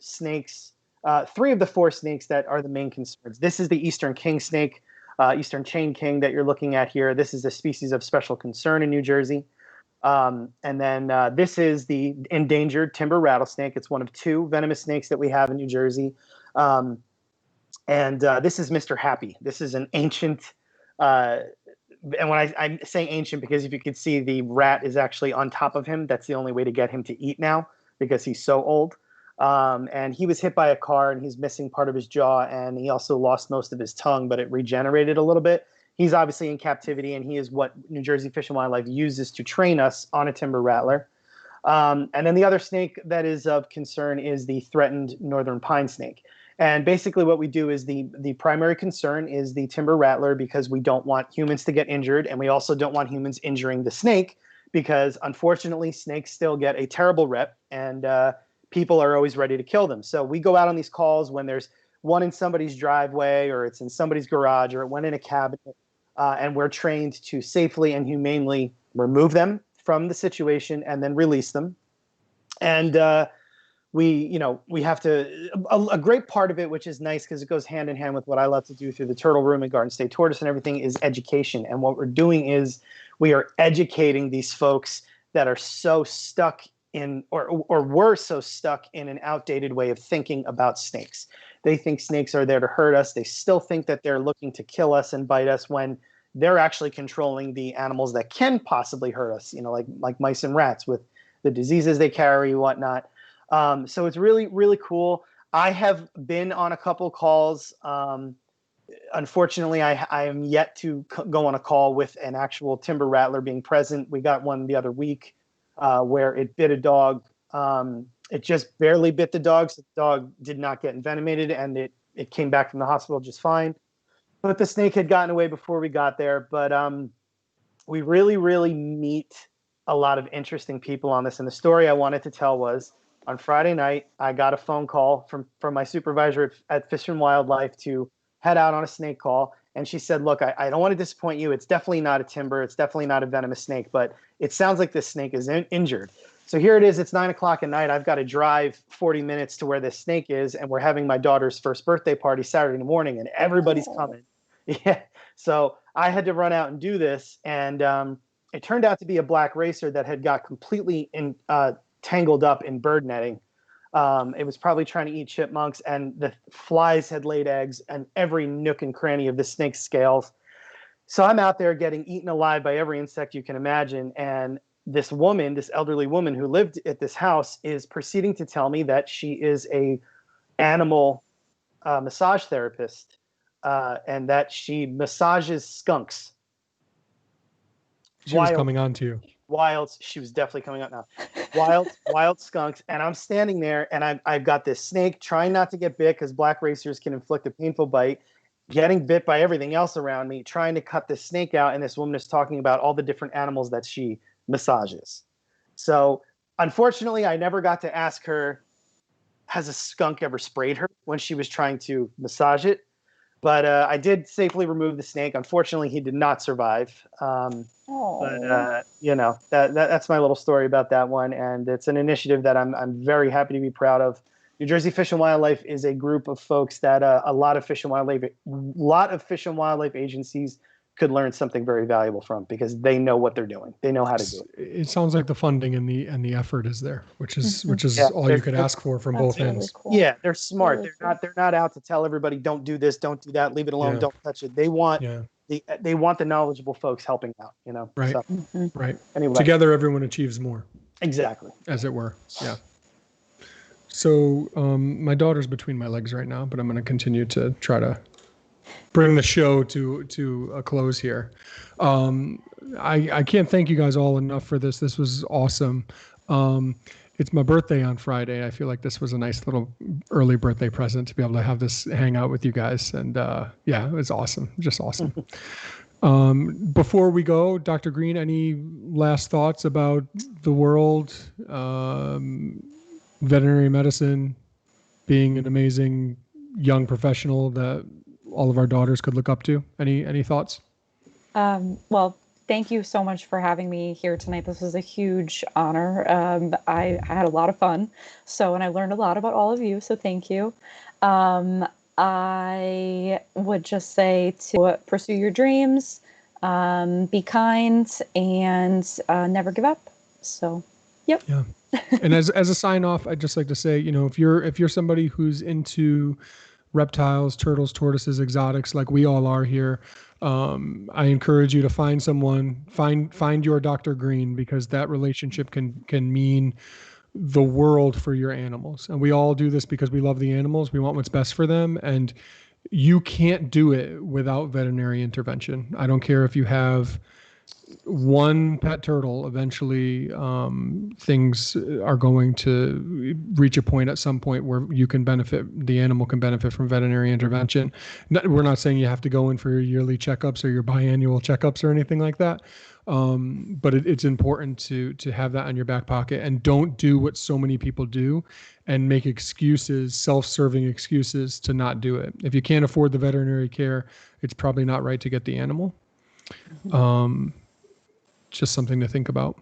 of the four snakes that are the main concerns. This is the Eastern king snake, Eastern chain king that you're looking at here. This is a species of special concern in New Jersey. And then this is the endangered timber rattlesnake. It's one of two venomous snakes that we have in New Jersey. And this is Mr. Happy. This is an ancient, and when I'm saying ancient, because if you could see, the rat is actually on top of him. That's the only way to get him to eat now because he's so old. And he was hit by a car and he's missing part of his jaw, and he also lost most of his tongue, but it regenerated a little bit. He's obviously in captivity, and he is what New Jersey Fish and Wildlife uses to train us on a timber rattler. And then the other snake that is of concern is the threatened northern pine snake. And basically what we do is the primary concern is the timber rattler, because we don't want humans to get injured, and we also don't want humans injuring the snake, because unfortunately snakes still get a terrible rep, and people are always ready to kill them. So we go out on these calls when there's one in somebody's driveway, or it's in somebody's garage, or it went in a cabinet, and we're trained to safely and humanely remove them from the situation and then release them. And we have to, a great part of it, which is nice because it goes hand in hand with what I love to do through the turtle room and Garden State Tortoise and everything, is education. And what we're doing is we are educating these folks that are so stuck in, or were so stuck in an outdated way of thinking about snakes. They think snakes are there to hurt us. They still think that they're looking to kill us and bite us, when they're actually controlling the animals that can possibly hurt us, like mice and rats with the diseases they carry, whatnot. So it's really, really cool. I have been on a couple calls. Unfortunately, I am yet to go on a call with an actual timber rattler being present. We got one the other week where it bit a dog. It just barely bit the dog, so the dog did not get envenomated, and it came back from the hospital just fine. But the snake had gotten away before we got there. But we really, really meet a lot of interesting people on this. And the story I wanted to tell was, on Friday night, I got a phone call from my supervisor at Fish and Wildlife to head out on a snake call. And she said, look, I don't want to disappoint you. It's definitely not a timber. It's definitely not a venomous snake, but it sounds like this snake is injured. So here it is. It's 9:00 at night. I've got to drive 40 minutes to where this snake is. And we're having my daughter's first birthday party Saturday morning, and everybody's coming. Yeah. So I had to run out and do this. And It turned out to be a black racer that had got completely tangled up in bird netting. It was probably trying to eat chipmunks, and the flies had laid eggs in every nook and cranny of the snake's scales. So I'm out there getting eaten alive by every insect you can imagine. And this woman, this elderly woman who lived at this house, is proceeding to tell me that she is a animal massage therapist, and that she massages skunks. She was coming on to you. She was definitely coming out now. Wild skunks. And I'm standing there, and I've got this snake trying not to get bit, because black racers can inflict a painful bite, getting bit by everything else around me, trying to cut this snake out. And this woman is talking about all the different animals that she massages. So unfortunately, I never got to ask her, has a skunk ever sprayed her when she was trying to massage it? But I did safely remove the snake. Unfortunately, he did not survive. But that's my little story about that one, and it's an initiative that I'm very happy to be proud of. New Jersey Fish and Wildlife is a group of folks that a lot of fish and wildlife agencies could learn something very valuable from, because they know what they're doing. They know how to do it. It sounds like the funding and the effort is there, which is all you could ask for from both ends. Cool. Yeah, they're smart. Really They're not out to tell everybody, don't do this, don't do that, leave it alone, don't touch it. They want they want the knowledgeable folks helping out. Right. So, Right. Anyway, Together, everyone achieves more. Exactly. As it were. Yeah. So my daughter's between my legs right now, but I'm going to continue to try to bring the show to a close here. I can't thank you guys all enough for this. This was awesome. It's my birthday on Friday. I feel like this was a nice little early birthday present to be able to have this hang out with you guys. And it was awesome. Just awesome. Before we go, Dr. Green, any last thoughts about the world, veterinary medicine, being an amazing young professional that all of our daughters could look up to? Any thoughts? Well, thank you so much for having me here tonight. This was a huge honor. I had a lot of fun. And I learned a lot about all of you. So thank you. I would just say to pursue your dreams, be kind, and never give up. So, yep. Yeah. And as a sign off, I'd just like to say, if you're somebody who's into reptiles, turtles, tortoises, exotics, like we all are here, I encourage you to find your Dr. Green, because that relationship can mean the world for your animals. And we all do this because we love the animals. We want what's best for them. And you can't do it without veterinary intervention. I don't care if you have one pet turtle. Eventually, things are going to reach a point at some point where the animal can benefit from veterinary intervention. We're not saying you have to go in for your yearly checkups or your biannual checkups or anything like that. But it's important to have that on your back pocket, and don't do what so many people do and make excuses, self-serving excuses to not do it. If you can't afford the veterinary care, it's probably not right to get the animal. Just something to think about.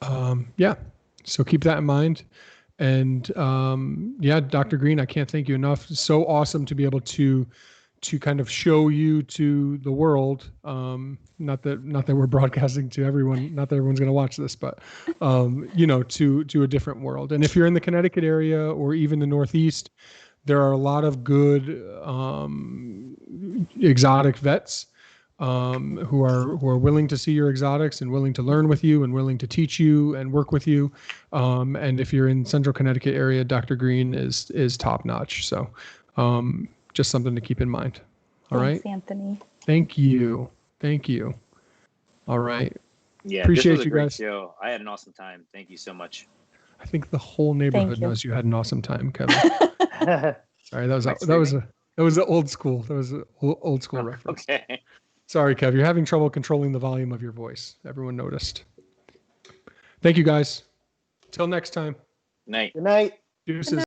So keep that in mind. And Dr. Green, I can't thank you enough. It's so awesome to be able to kind of show you to the world. Not that we're broadcasting to everyone, not that everyone's going to watch this, but to a different world. And if you're in the Connecticut area or even the Northeast, there are a lot of good exotic vets who are willing to see your exotics and willing to learn with you and willing to teach you and work with you. And if you're in Central Connecticut area, Dr. Green is top notch. So just something to keep in mind. All right. Thanks, Anthony. Thank you. All right. Yeah. Appreciate this was a you great guys. show. I had an awesome time. Thank you so much. I think the whole neighborhood knows you had an awesome time, Kevin. Sorry, that was an old school. That was an old school reference. Okay. Sorry, Kev. You're having trouble controlling the volume of your voice. Everyone noticed. Thank you, guys. Till next time. Night. Good night. Deuces.